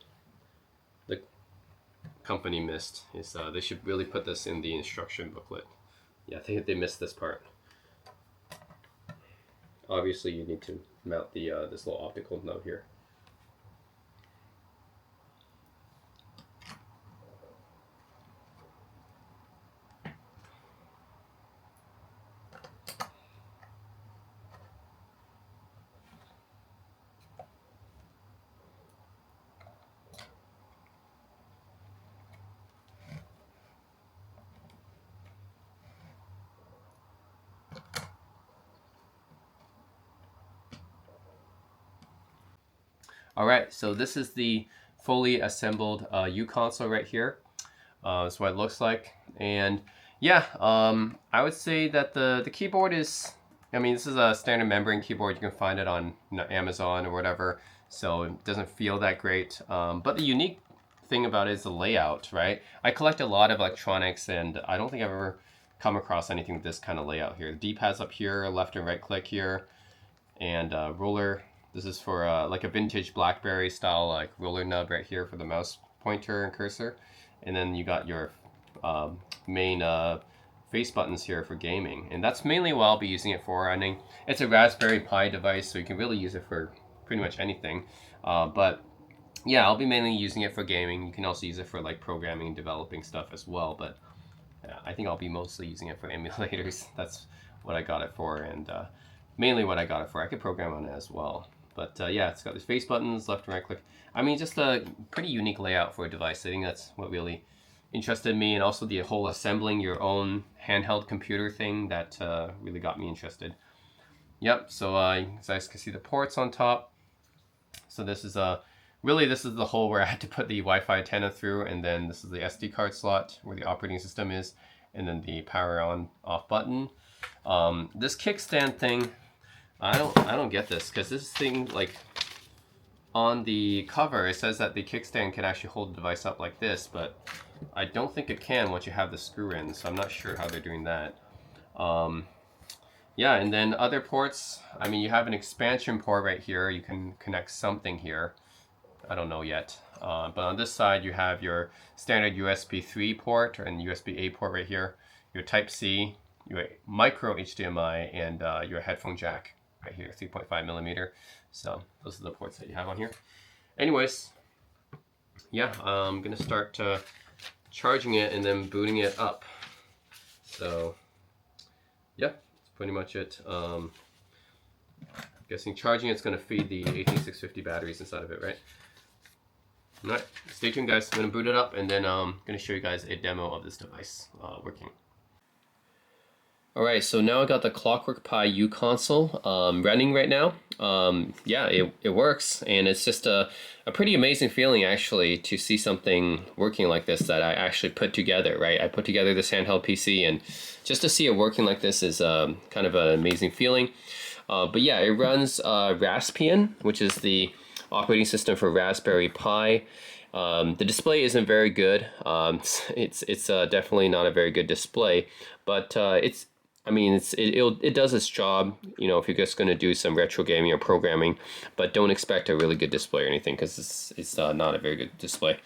company missed, is they should really put this in the instruction booklet. Yeah, I think they missed this part. Obviously, you need to mount the this little optical nub here. All right, so this is the fully assembled uConsole right here. That's what it looks like, and yeah, I would say that the keyboard is I mean, this is a standard membrane keyboard. You can find it on Amazon or whatever, so it doesn't feel that great. But the unique thing about it is the layout, right? I collect a lot of electronics, and I don't think I've ever come across anything with this kind of layout here. The D-pad's up here, left and right click here, and roller. This is for like a vintage BlackBerry style like roller nub right here for the mouse pointer and cursor. And then you got your main face buttons here for gaming, and that's mainly what I'll be using it for. I mean, it's a Raspberry Pi device, so you can really use it for pretty much anything. But yeah, I'll be mainly using it for gaming. You can also use it for like programming and developing stuff as well. But I think I'll be mostly using it for emulators. That's what I got it for, and mainly what I got it for. I could program on it as well. But yeah, it's got these face buttons, left and right click. I mean, just a pretty unique layout for a device. I think that's what really interested me, and also the whole assembling your own handheld computer thing that really got me interested. Yep, so you guys can see the ports on top. So this is really this is the hole where I had to put the Wi-Fi antenna through, and then this is the SD card slot where the operating system is, and then the power on off button. This kickstand thing, I don't get this, because this thing, like, on the cover it says that the kickstand can actually hold the device up like this, but I don't think it can once you have the screw in, so I'm not sure how they're doing that. Yeah, and then other ports, I mean, you have an expansion port right here. You can connect something here. I don't know yet. But on this side, you have your standard USB 3 port and USB-A port right here, your Type-C, your micro HDMI, and your headphone jack right here, 3.5 millimeter. So those are the ports that you have on here. Anyways, yeah, I'm gonna start charging it and then booting it up. So yeah, that's pretty much it. Guessing charging it's gonna feed the 18650 batteries inside of it, right? All right, stay tuned guys. I'm gonna boot it up, and then I'm gonna show you guys a demo of this device working. All right, so now I got the ClockworkPi uConsole running right now. Yeah, it works, and it's just a pretty amazing feeling actually to see something working like this that I actually put together, right? I put together this handheld PC, and just to see it working like this is kind of an amazing feeling. But yeah, it runs Raspbian, which is the operating system for Raspberry Pi. The display isn't very good. It's definitely not a very good display, but it does its job, you know, if you're just going to do some retro gaming or programming, but don't expect a really good display or anything, because it's not a very good display.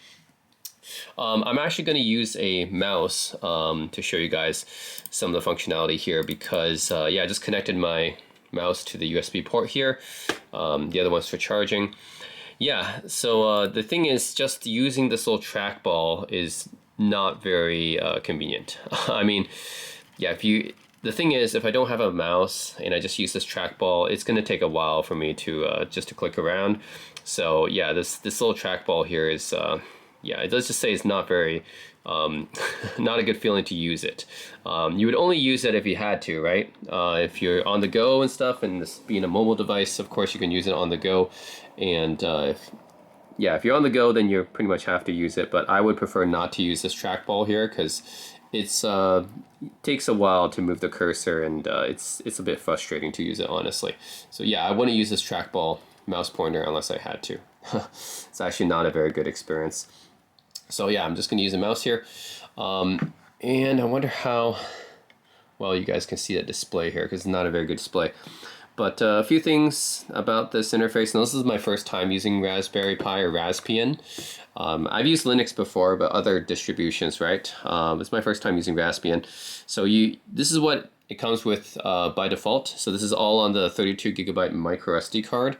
I'm actually going to use a mouse to show you guys some of the functionality here, because yeah, I just connected my mouse to the USB port here. The other one's for charging. Yeah, so the thing is, just using this little trackball is not very convenient. I mean, yeah, the thing is, if I don't have a mouse and I just use this trackball, it's going to take a while for me to just to click around. So yeah, this little trackball here is, yeah, it does just say it's not very, not a good feeling to use it. You would only use it if you had to, right? If you're on the go and stuff, and this being a mobile device, of course you can use it on the go. And if you're on the go, then you pretty much have to use it. But I would prefer not to use this trackball here, because it takes a while to move the cursor, and it's a bit frustrating to use it, honestly. So yeah, I wouldn't use this trackball mouse pointer unless I had to. It's actually not a very good experience. So yeah, I'm just going to use a mouse here. And I wonder how well you guys can see that display here, because it's not a very good display. But a few things about this interface, and this is my first time using Raspberry Pi or Raspbian. I've used Linux before, but other distributions, right? It's my first time using Raspbian. So this is what it comes with by default. So this is all on the 32 gigabyte micro SD card.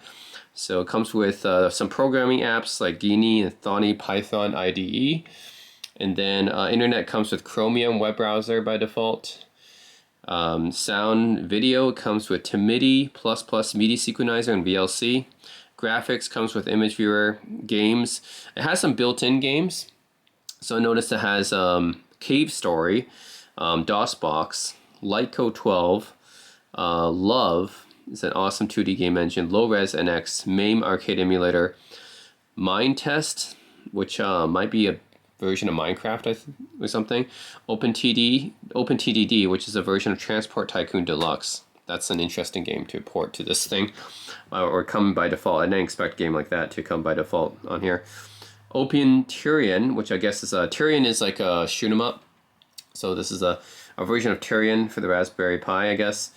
So it comes with some programming apps like Geany and Thonny Python IDE. And then internet comes with Chromium web browser by default. Sound video comes with MIDI++ MIDI synchronizer and VLC. Graphics comes with image viewer. Games, it has some built-in games. So notice it has Cave Story, DOSBox, Lightcode 12, Love is an awesome 2D game engine, Low-Res NX, MAME arcade emulator, Mind Test, which might be a version of Minecraft or something, OpenTDD, which is a version of Transport Tycoon Deluxe. that's an interesting game to port to this thing, or come by default. I didn't expect a game like that to come by default on here. Opium Tyrion, which I guess is Tyrion is like a shoot 'em up. So this is a version of Tyrion for the Raspberry Pi, I guess.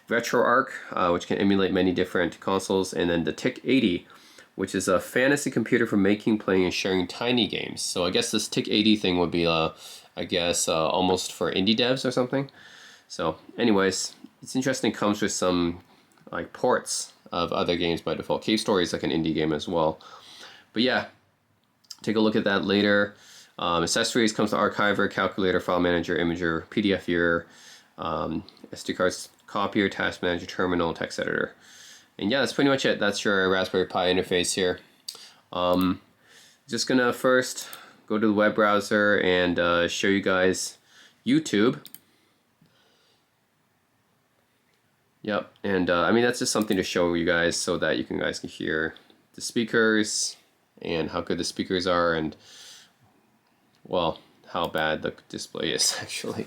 RetroArch, which can emulate many different consoles, and then the TIC-80, which is a fantasy computer for making, playing, and sharing tiny games. So I guess this TIC-80 thing would be, I guess, almost for indie devs or something. So anyways, it's interesting. It comes with some like ports of other games by default. Cave Story is like an indie game as well. But yeah, take a look at that later. Accessories comes to archiver, calculator, file manager, imager, PDF viewer, SD cards, copier, task manager, terminal, text editor. And yeah, that's pretty much it. That's your Raspberry Pi interface here. Just gonna first go to the web browser and show you guys YouTube. Yep, and I mean, that's just something to show you guys so that you guys can hear the speakers and how good the speakers are, and well, how bad the display is actually.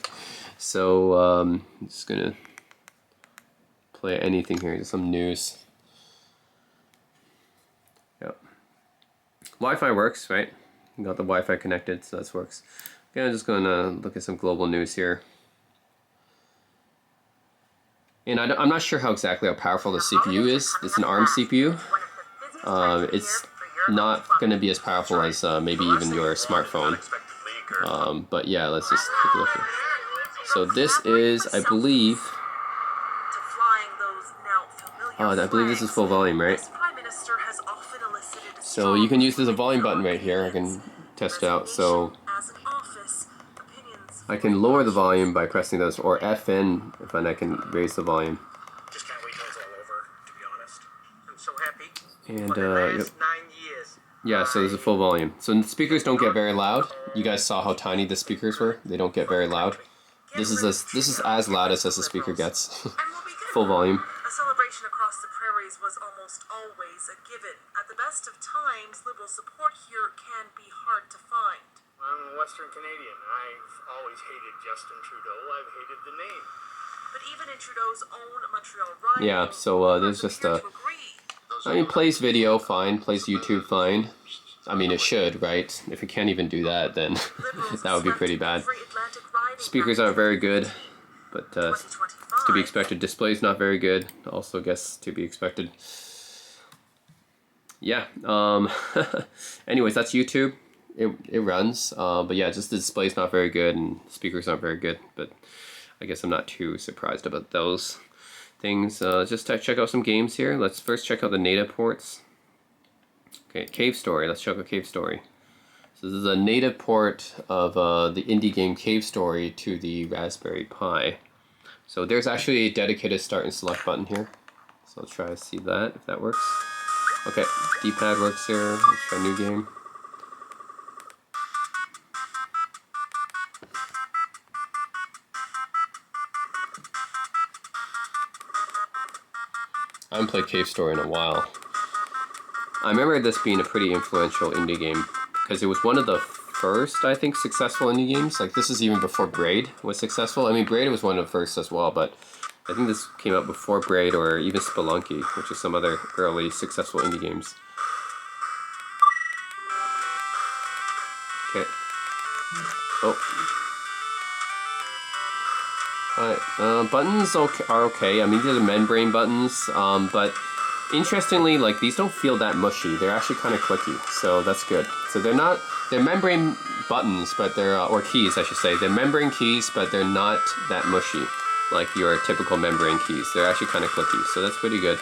So I'm just gonna play anything here, just some news. Yep. Wi-Fi works, right? Got the Wi-Fi connected, so that works. Okay, I'm just gonna look at some global news here. And I'm not sure how powerful the CPU is. It's an ARM CPU. It's not going to be as powerful as maybe even your smartphone. But yeah, let's just take a look here. So this is, I believe this is full volume, right? So you can use this volume button right here. I can test it out. So I can lower the volume by pressing this, or FN if I can raise the volume. Just can't wait till it's all over, to be honest. I'm so happy. And for the last 9 years. Yeah, so there's a full volume. So the speakers don't get very loud. You guys saw how tiny the speakers were. They don't get very loud. This is as loud as the speaker gets. Full volume. A celebration across the prairies was almost always a given. At the best of times, liberal support here can be hard to find. I'm a Western Canadian. I've always hated Justin Trudeau. I've hated the name. But even in Trudeau's own Montreal rival, yeah, so there's just I mean, plays video fine, plays YouTube fine. I mean, it should, right? If it can't even do that, then that would be pretty bad. Speakers aren't very good, but it's to be expected. Display's not very good, also guess to be expected. Yeah, anyways, that's YouTube. It runs, but yeah, just the display's not very good and speakers aren't very good, but I guess I'm not too surprised about those things. Just to check out some games here. Let's first check out the native ports. Okay, Cave Story. Let's check out Cave Story. So this is a native port of the indie game Cave Story to the Raspberry Pi. So there's actually a dedicated start and select button here. So I'll try to see that, if that works. Okay, D-pad works here. Let's try a new game. I haven't played Cave Story in a while. I remember this being a pretty influential indie game because it was one of the first, I think, successful indie games. Like, this is even before Braid was successful. I mean, Braid was one of the first as well, but I think this came out before Braid or even Spelunky, which is some other early successful indie games. Okay. Oh. Alright, buttons are okay. I mean, these are membrane buttons, but interestingly, like, these don't feel that mushy. They're actually kind of clicky, so that's good. So they're membrane buttons, but they're, or keys, I should say. They're membrane keys, but they're not that mushy, like your typical membrane keys. They're actually kind of clicky, so that's pretty good.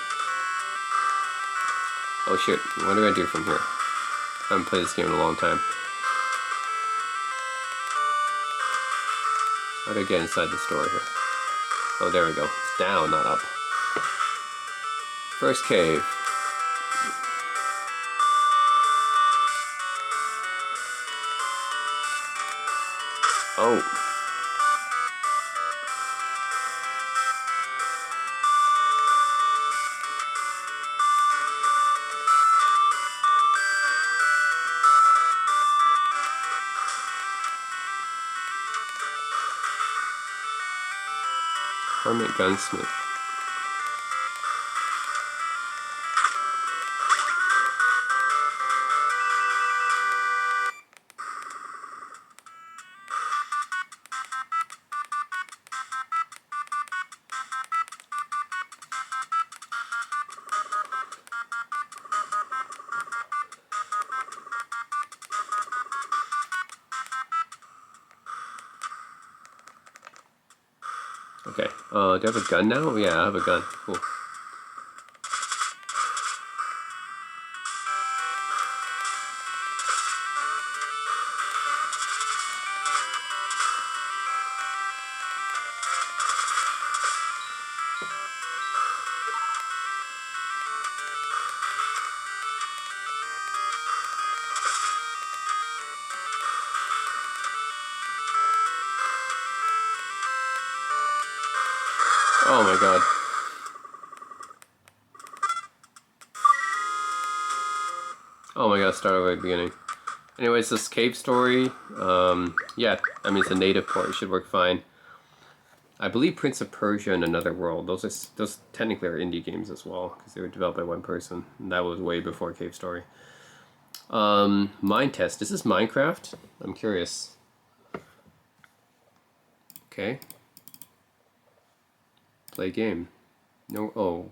Oh shit, what do I do from here? I haven't played this game in a long time. How do I get inside the store here? Oh, there we go. It's down, not up. First cave. Oh. Hermit Gunsmith. Okay, do I have a gun now? Yeah, I have a gun. Cool. Oh my god. Oh my god, start over at the beginning. Anyways, this cave story, yeah, I mean, it's a native port, it should work fine. I believe Prince of Persia and Another World, those technically are indie games as well, because they were developed by one person, and that was way before Cave Story. Mind test, is this Minecraft? I'm curious. Okay. Play game. No,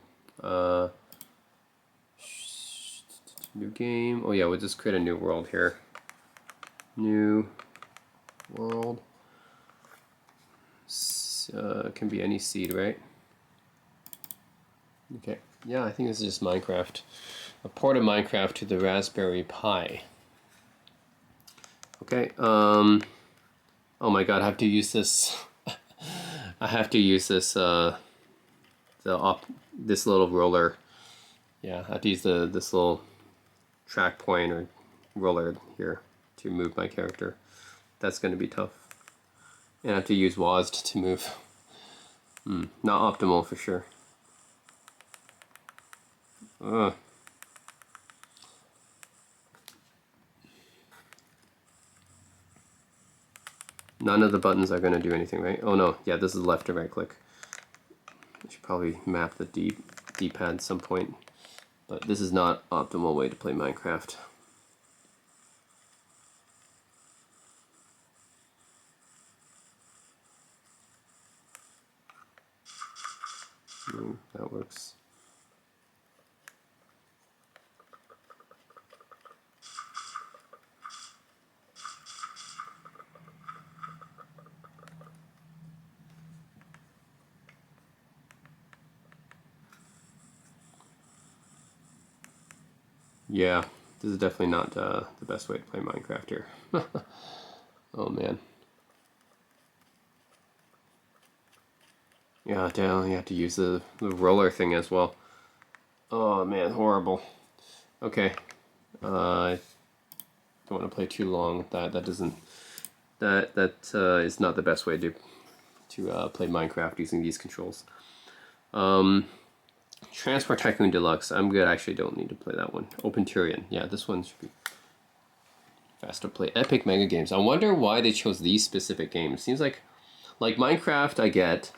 new game. Oh yeah, we'll just create a new world here. New world. Can be any seed, right? Okay. Yeah, I think this is just Minecraft. A port of Minecraft to the Raspberry Pi. Okay. Oh my god, I have to use this. I have to use this. This little roller. Yeah, I have to use this little track point or roller here to move my character. That's going to be tough. And I have to use WASD to move. Not optimal for sure. None of the buttons are going to do anything, right? Oh no, yeah, this is left or right click. I should probably map the D-pad at some point. But this is not optimal way to play Minecraft. That works. Yeah, this is definitely not the best way to play Minecraft here. Oh man. Yeah, you have to use the roller thing as well. Oh man, horrible. Okay. I don't want to play too long with that. That doesn't. That is not the best way to play Minecraft using these controls. Transport Tycoon Deluxe. I'm good. I actually don't need to play that one. Open Tyrion. Yeah, this one should be fast to play. Epic Mega Games. I wonder why they chose these specific games. Seems like Minecraft I get.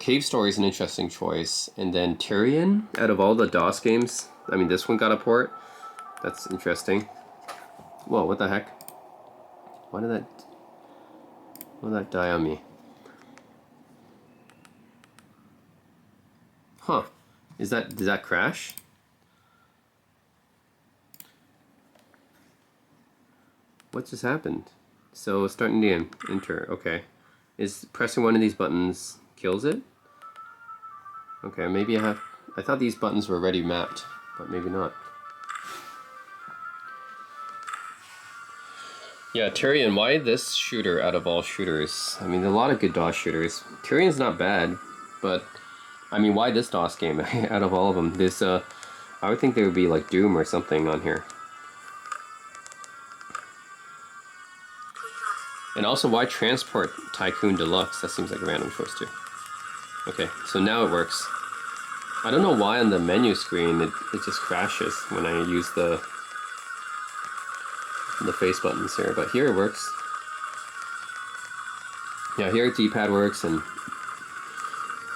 Cave Story is an interesting choice. And then Tyrion, out of all the DOS games, I mean, this one got a port. That's interesting. Whoa, what the heck? Why did that die on me? Huh. Did that crash? What just happened? So starting to enter. Okay. Is pressing one of these buttons kills it? Okay, maybe I thought these buttons were already mapped, but maybe not. Yeah, Tyrion, why this shooter out of all shooters? I mean, a lot of good DOS shooters. Tyrion's not bad, but I mean, why this DOS game out of all of them? This, I would think there would be like Doom or something on here. And also, why Transport Tycoon Deluxe? That seems like a random choice too. Okay, so now it works. I don't know why on the menu screen it just crashes when I use the face buttons here, but here it works. Yeah, here D-pad works, and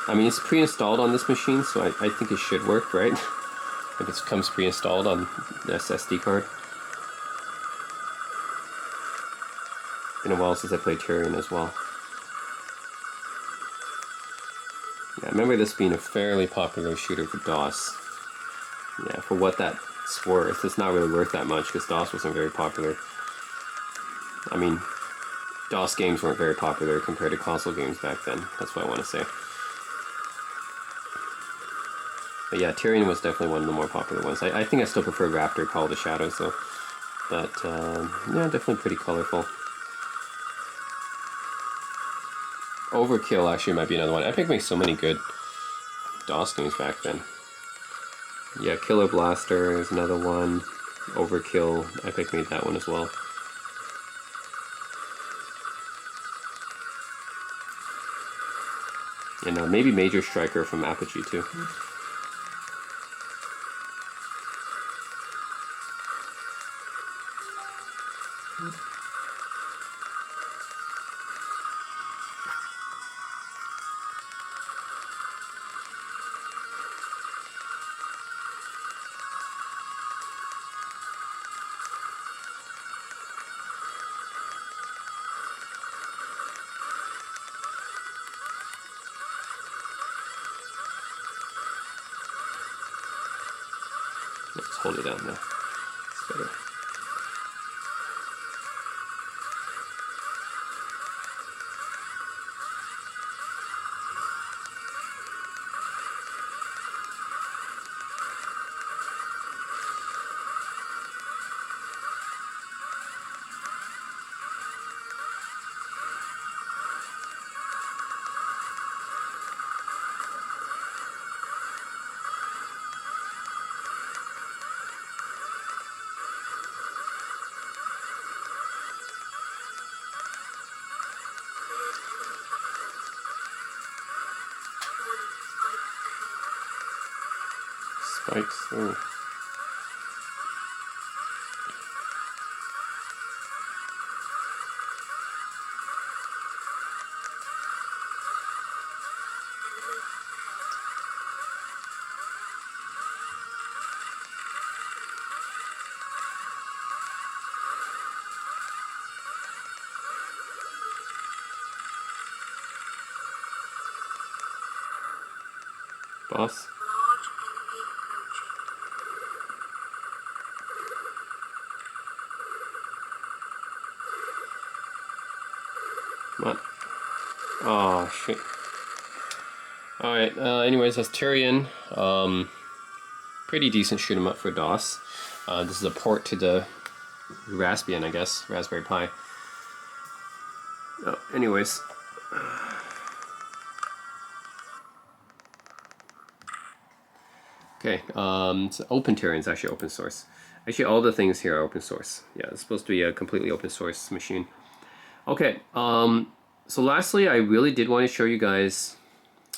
I mean, it's pre-installed on this machine, so I think it should work, right? If it comes pre-installed on the SSD card. Been a while since I played Tyrion as well. Yeah, I remember this being a fairly popular shooter for DOS. Yeah, for what that's worth, it's not really worth that much because DOS wasn't very popular. I mean, DOS games weren't very popular compared to console games back then. That's what I want to say. But yeah, Tyrion was definitely one of the more popular ones. I think I still prefer Raptor, Call of the Shadows, though. But yeah, definitely pretty colorful. Overkill actually might be another one. Epic makes so many good DOS games back then. Yeah, Killer Blaster is another one. Overkill, Epic made that one as well. And maybe Major Striker from Apogee too. Let's hold it down now. It's better. Spikes. Oh. Boss. What? Oh, shit. Alright, anyways, that's Tyrion. Pretty decent shoot 'em up for DOS. This is a port to the Raspbian, I guess. Raspberry Pi. Oh, anyways. Okay, so Open Tyrion is actually open source. Actually, all the things here are open source. Yeah, it's supposed to be a completely open source machine. Okay, so lastly, I really did want to show you guys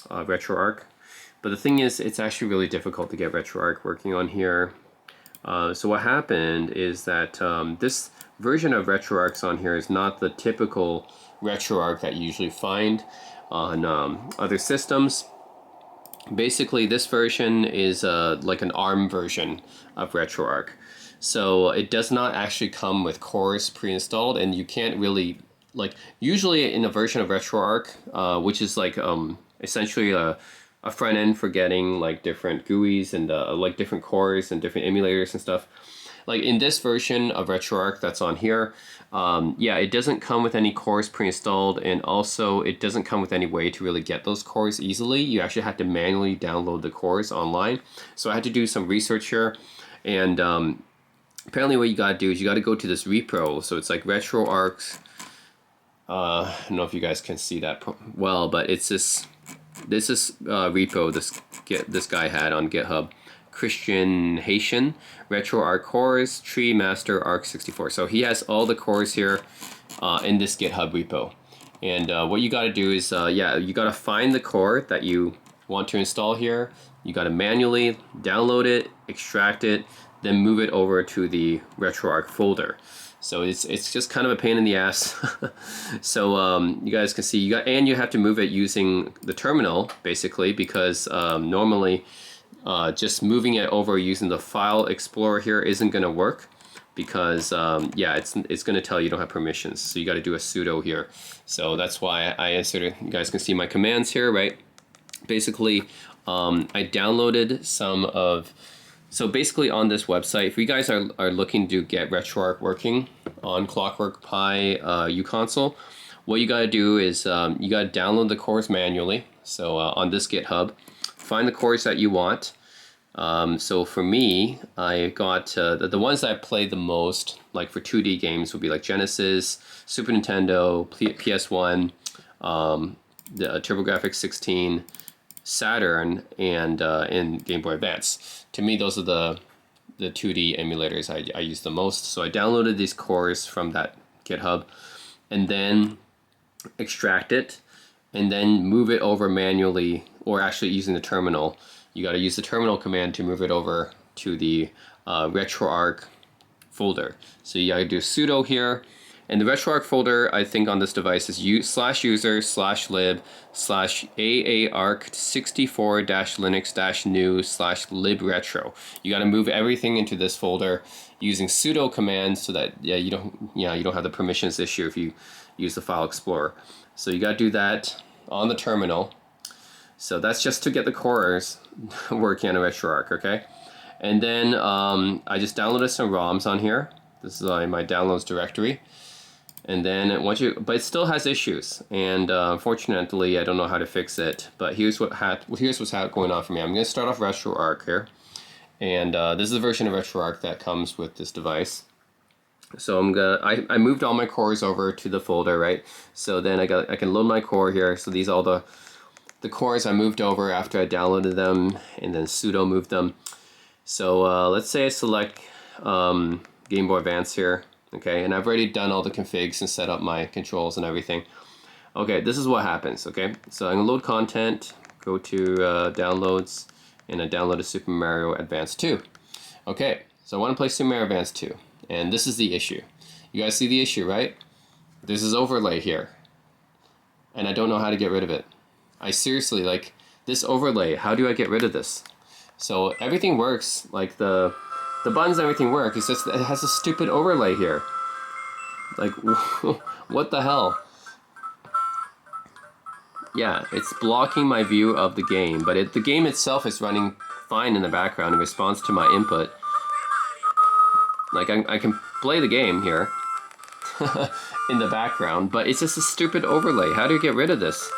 RetroArch. But the thing is, it's actually really difficult to get RetroArch working on here. So what happened is that this version of RetroArch on here is not the typical RetroArch that you usually find on other systems. Basically, this version is like an ARM version of RetroArch. So it does not actually come with cores pre-installed, and you can't really, like, usually in a version of RetroArch, which is like essentially a front end for getting like different GUIs and like different cores and different emulators and stuff. Like in this version of RetroArch that's on here, yeah, it doesn't come with any cores pre-installed, and also it doesn't come with any way to really get those cores easily. You actually have to manually download the cores online. So I had to do some research here, and apparently what you gotta do is you gotta go to this repro. So it's like RetroArch. I don't know if you guys can see that well, but it's this repo this guy had on GitHub. Christian Haitian, RetroArch cores, tree master arc64. So he has all the cores here in this GitHub repo. And what you got to do is, yeah, you got to find the core that you want to install here. You got to manually download it, extract it, then move it over to the RetroArch folder. So it's just kind of a pain in the ass. So you guys can see you have to move it using the terminal basically, because normally just moving it over using the file explorer here isn't going to work, because yeah, it's going to tell you don't have permissions. So you got to do a sudo here. So that's why I inserted. You guys can see my commands here, right? Basically, I downloaded some of. So basically on this website, if you guys are looking to get RetroArch working on ClockworkPi uConsole, what you gotta do is you gotta download the cores manually. So on this GitHub, find the cores that you want. So for me, I got the ones that I play the most, like for 2D games, would be like Genesis, Super Nintendo, PS1, the TurboGrafx 16, Saturn, and Game Boy Advance. To me, those are the 2D emulators I use the most. So I downloaded these cores from that GitHub, and then extract it, and then move it over manually, or actually using the terminal. You got to use the terminal command to move it over to the RetroArch folder. So you got to do sudo here, and the RetroArch folder I think on this device is /user/lib/AARch64-linux-new/libretro. You got to move everything into this folder using sudo commands, so that you don't have the permissions issue if you use the file explorer. So you got to do that on the terminal. So that's just to get the cores working on a RetroArch, okay? And then I just downloaded some ROMs on here. This is my downloads directory. And then but it still has issues. And unfortunately, I don't know how to fix it. But here's what's going on for me. I'm going to start off RetroArch here. And this is the version of RetroArch that comes with this device. So I moved all my cores over to the folder, right? So then I can load my core here. So these are all the cores I moved over after I downloaded them, and then sudo moved them. So let's say I select Game Boy Advance here, okay, and I've already done all the configs and set up my controls and everything. Okay, this is what happens, okay? So I'm gonna load content, go to downloads, and I downloaded Super Mario Advance 2. Okay, so I wanna play Super Mario Advance 2, and this is the issue. You guys see the issue, right? There's this overlay here, and I don't know how to get rid of it. I seriously, like, this overlay, how do I get rid of this? So everything works, like the buttons and everything work, it's just it has a stupid overlay here. Like, what the hell? Yeah, it's blocking my view of the game, but the game itself is running fine in the background in response to my input. Like, I can play the game here in the background, but it's just a stupid overlay. How do you get rid of this?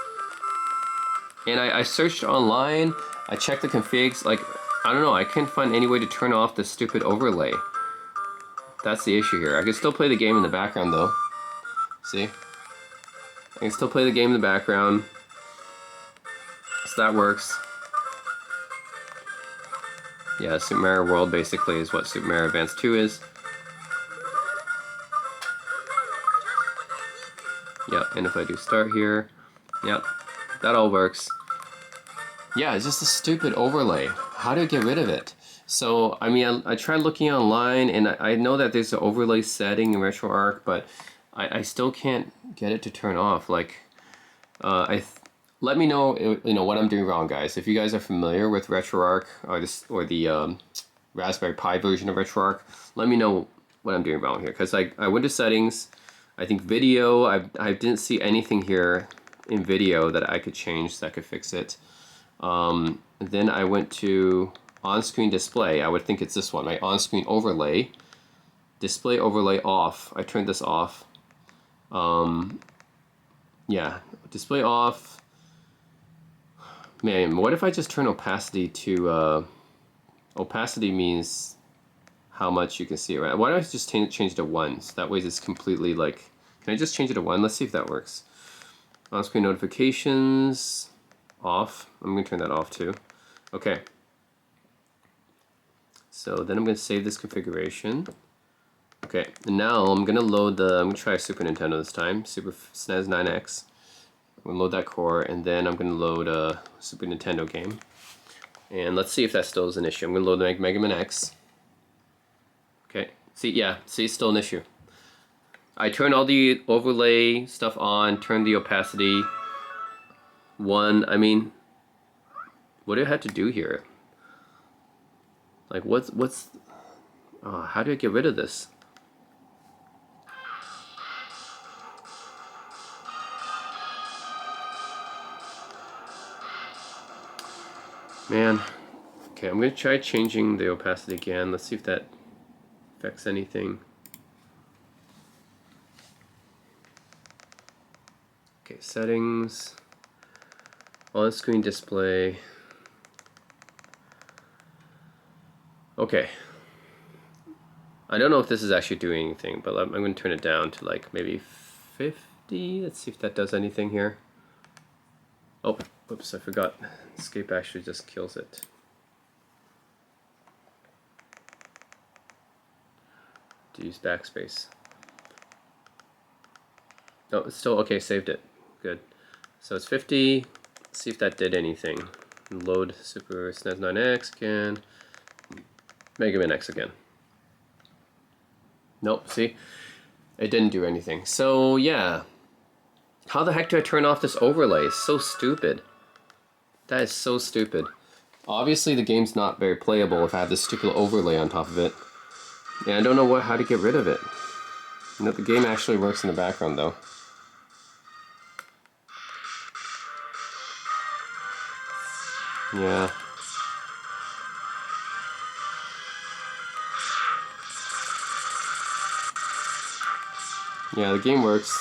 And I searched online, I checked the configs, like, I don't know, I can't find any way to turn off this stupid overlay. That's the issue here. I can still play the game in the background though. See? I can still play the game in the background. So that works. Yeah, Super Mario World basically is what Super Mario Advance 2 is. Yep, and if I do start here, yep, that all works. Yeah, it's just a stupid overlay. How do I get rid of it? So, I mean, I tried looking online, and I know that there's an overlay setting in RetroArch, but I still can't get it to turn off. Like, let me know, what I'm doing wrong, guys. If you guys are familiar with RetroArch or the Raspberry Pi version of RetroArch, let me know what I'm doing wrong here. Because I went to settings, I think video, I didn't see anything here in video that I could change that could fix it. Then I went to on-screen display. I would think it's this one, right? On-screen overlay, display overlay off. I turned this off. Yeah, display off. Man, what if I just turn opacity to, opacity means how much you can see it, right? Why don't I just change to 1? So that way it's completely like, can I just change it to 1? Let's see if that works. On-screen notifications, off. I'm going to turn that off too. Okay. So then I'm going to save this configuration. Okay, and now I'm going to load I'm going to try Super Nintendo this time, Super SNES 9X. I'm going to load that core, and then I'm going to load a Super Nintendo game. And let's see if that still is an issue. I'm going to load the Mega Man X. Okay, see, it's still an issue. I turned all the overlay stuff on, turned the opacity 1. I mean, what do I have to do here? Like, how do I get rid of this? Man, okay, I'm gonna try changing the opacity again. Let's see if that affects anything. Okay, settings, on-screen display. Okay. I don't know if this is actually doing anything, but I'm going to turn it down to like maybe 50. Let's see if that does anything here. Oh, whoops, I forgot. Escape actually just kills it. To use backspace. Oh, it's still okay, saved it. Good. So it's 50. Let's see if that did anything. Load Super SNES 9X again. Mega Man X again. Nope, see? It didn't do anything. So yeah. How the heck do I turn off this overlay? It's so stupid. That is so stupid. Obviously the game's not very playable if I have this stupid overlay on top of it. And I don't know how to get rid of it. You know, the game actually works in the background though. Yeah. Yeah, the game works.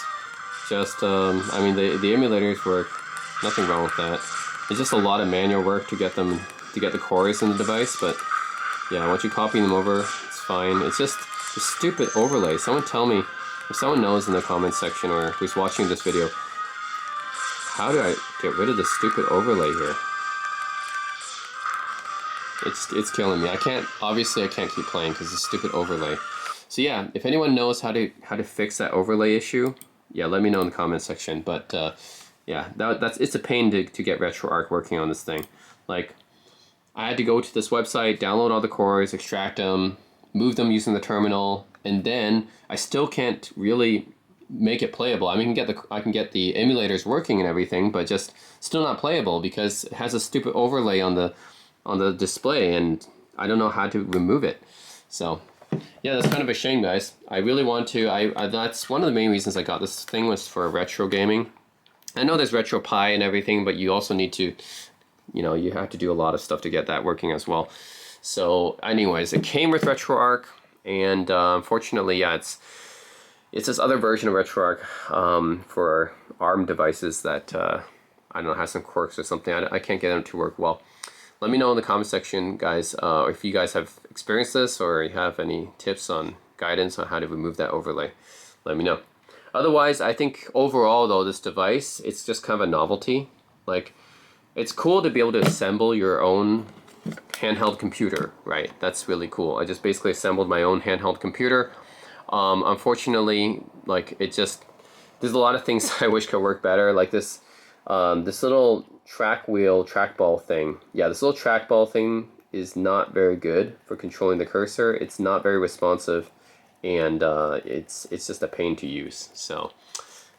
Just, I mean, the emulators work. Nothing wrong with that. It's just a lot of manual work to get the cores in the device, but yeah, once you copy them over, it's fine. It's just the stupid overlay. Someone tell me, if someone knows in the comments section or who's watching this video, how do I get rid of the stupid overlay here? It's killing me. Obviously I can't keep playing because of the stupid overlay. So yeah, if anyone knows how to fix that overlay issue, yeah, let me know in the comment section. But yeah, it's a pain to get RetroArch working on this thing. Like, I had to go to this website, download all the cores, extract them, move them using the terminal, and then I still can't really make it playable. I mean, I can get the emulators working and everything, but just still not playable because it has a stupid overlay on the display, and I don't know how to remove it. So yeah, that's kind of a shame, guys. I really want to. That's one of the main reasons I got this thing, was for retro gaming. I know there's RetroPi and everything, but you also need to, you know, you have to do a lot of stuff to get that working as well. So anyways, it came with RetroArch, and unfortunately, yeah, it's this other version of RetroArch for ARM devices that I don't know, has some quirks or something. I can't get them to work well. Let me know in the comment section, guys, if you guys have experienced this or you have any tips on guidance on how to remove that overlay. Let me know. Otherwise, I think overall, though, this device, it's just kind of a novelty. Like, it's cool to be able to assemble your own handheld computer, right? That's really cool. I just basically assembled my own handheld computer. Unfortunately, like, there's a lot of things I wish could work better, like this little trackball thing. Yeah, this little trackball thing is not very good for controlling the cursor. It's not very responsive, and it's just a pain to use. So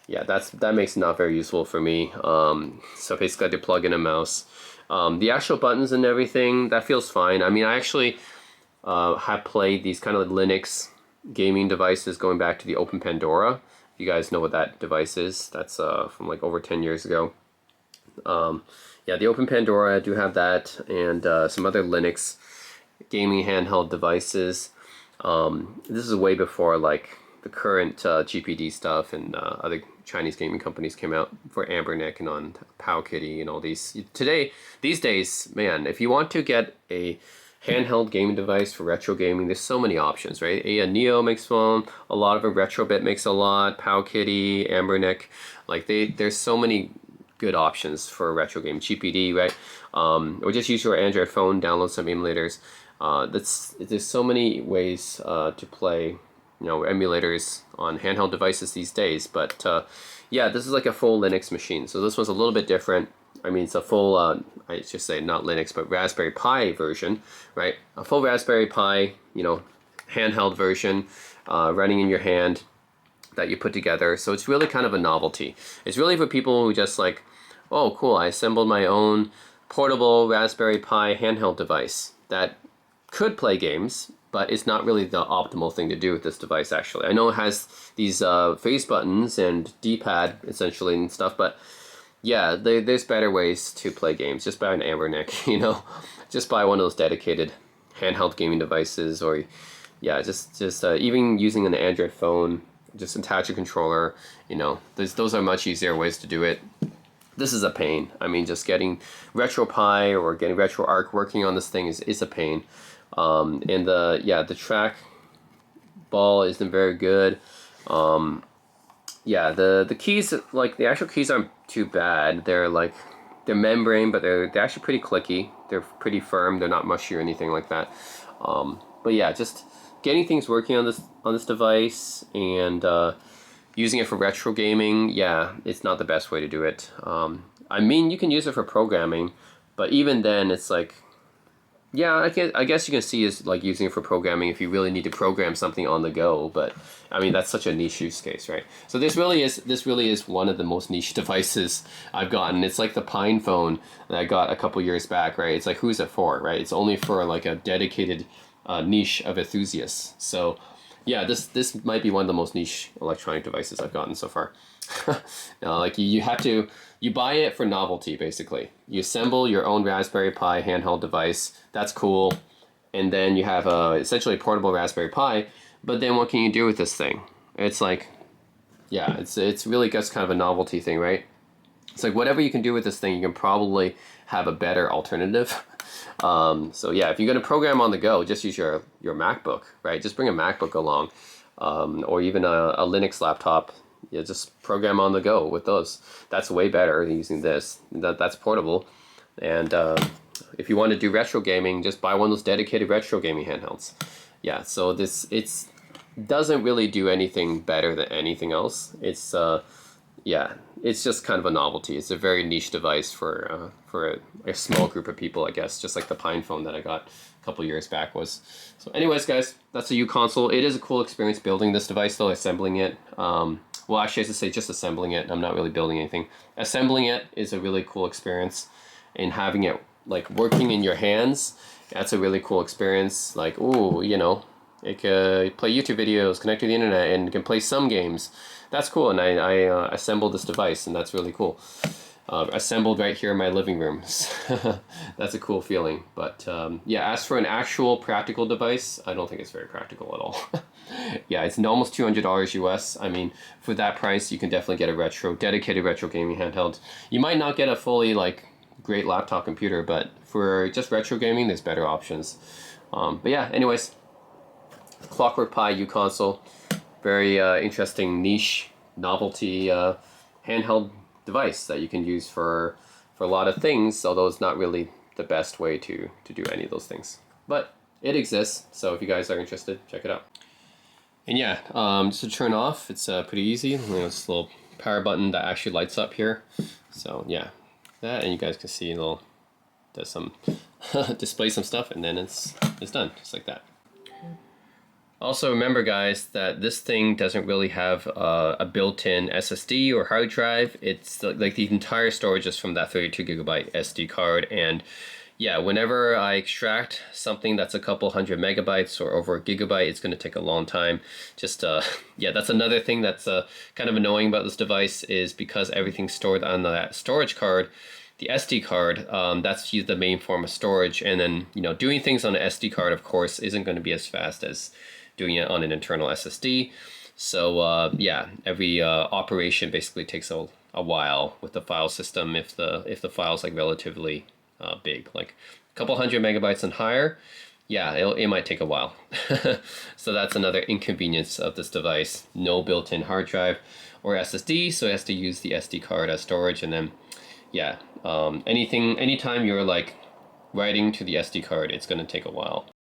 yeah, that makes it not very useful for me. So basically I had to plug in a mouse. The actual buttons and everything, that feels fine. I mean, I actually have played these kind of Linux gaming devices going back to the Open Pandora. If you guys know what that device is, that's from like over 10 years ago. Yeah, the Open Pandora, I do have that, and some other Linux gaming handheld devices. This is way before like the current GPD stuff and other Chinese gaming companies came out, for Ambernick and on Powkitty and all these. These days, man, if you want to get a handheld gaming device for retro gaming, there's so many options, right? Neo makes one, a lot of them, Retrobit makes a lot, Powkitty, Ambernick, like there's so many good options for a retro game. GPD, right? Or just use your Android phone, download some emulators. There's so many ways to play, you know, emulators on handheld devices these days. But yeah, this is like a full Linux machine. So this one's a little bit different. I mean, it's a full, I should say not Linux, but Raspberry Pi version, right? A full Raspberry Pi, you know, handheld version, running in your hand, that you put together. So it's really kind of a novelty. It's really for people who just like, oh cool, I assembled my own portable Raspberry Pi handheld device that could play games, but it's not really the optimal thing to do with this device actually. I know it has these face buttons and D-pad essentially and stuff, but yeah, there's better ways to play games. Just buy an Ambernick, you know, just buy one of those dedicated handheld gaming devices, or yeah, just even using an Android phone, just attach a controller. You know, those are much easier ways to do it. This is a pain. I mean, just getting RetroPi or getting RetroArch working on this thing is a pain. And the track ball isn't very good. Yeah, the keys, like the actual keys aren't too bad. They're membrane, but they're actually pretty clicky. They're pretty firm. They're not mushy or anything like that. But yeah, just getting things working on this device and using it for retro gaming, yeah, it's not the best way to do it. I mean, you can use it for programming, but even then, it's like, yeah, I guess you can see it's like using it for programming if you really need to program something on the go. But I mean, that's such a niche use case, right? So this really is one of the most niche devices I've gotten. It's like the Pine phone that I got a couple years back, right? It's like, who's it for, right? It's only for like a dedicated niche of enthusiasts. So yeah, this might be one of the most niche electronic devices I've gotten so far. Like you buy it for novelty, basically. You assemble your own Raspberry Pi handheld device. That's cool. And then you have essentially a portable Raspberry Pi. But then what can you do with this thing? It's like, yeah, it's really just kind of a novelty thing, right? It's like whatever you can do with this thing, you can probably have a better alternative. So yeah, if you're going to program on the go, just use your MacBook, right? Just bring a MacBook along, or even a Linux laptop. Yeah, just program on the go with those. That's way better than using this. That's portable. And if you want to do retro gaming, just buy one of those dedicated retro gaming handhelds. Yeah, so it's doesn't really do anything better than anything else. It's yeah, it's just kind of a novelty. It's a very niche device for a small group of people, I guess, just like the Pine phone that I got a couple years back was. So anyways, guys, that's a uConsole. It is a cool experience building this device, though, assembling it. Well, actually, I should say just assembling it. I'm not really building anything. Assembling it is a really cool experience, and having it like working in your hands, that's a really cool experience. Like, ooh, you know, it can play YouTube videos, connect to the internet, and can play some games. That's cool, and I assembled this device, and that's really cool. Assembled right here in my living room. That's a cool feeling. But yeah, as for an actual practical device, I don't think it's very practical at all. Yeah, it's almost $200 US. I mean, for that price, you can definitely get a dedicated retro gaming handheld. You might not get a fully like great laptop computer, but for just retro gaming, there's better options. But yeah, anyways, ClockworkPi uConsole, very interesting niche novelty handheld device that you can use for a lot of things, although it's not really the best way to do any of those things. But it exists, so if you guys are interested, check it out. And yeah, just to turn off, it's pretty easy. You know, it's a little power button that actually lights up here. So yeah, that, and you guys can see it'll does some display some stuff, and then it's done, just like that. Also remember, guys, that this thing doesn't really have a built-in SSD or hard drive. It's like the entire storage is from that 32 gigabyte SD card. And yeah, whenever I extract something that's a couple hundred megabytes or over a gigabyte, it's going to take a long time. Just yeah, that's another thing that's kind of annoying about this device, is because everything's stored on that storage card. The SD card, that's the main form of storage, and then, you know, doing things on an SD card, of course, isn't going to be as fast as doing it on an internal SSD. So yeah, every operation basically takes a while with the file system if the file's like relatively big, like a couple hundred megabytes and higher. Yeah, it might take a while. So that's another inconvenience of this device. No built-in hard drive or SSD, so it has to use the SD card as storage. And then yeah, anytime you're like writing to the SD card, it's going to take a while.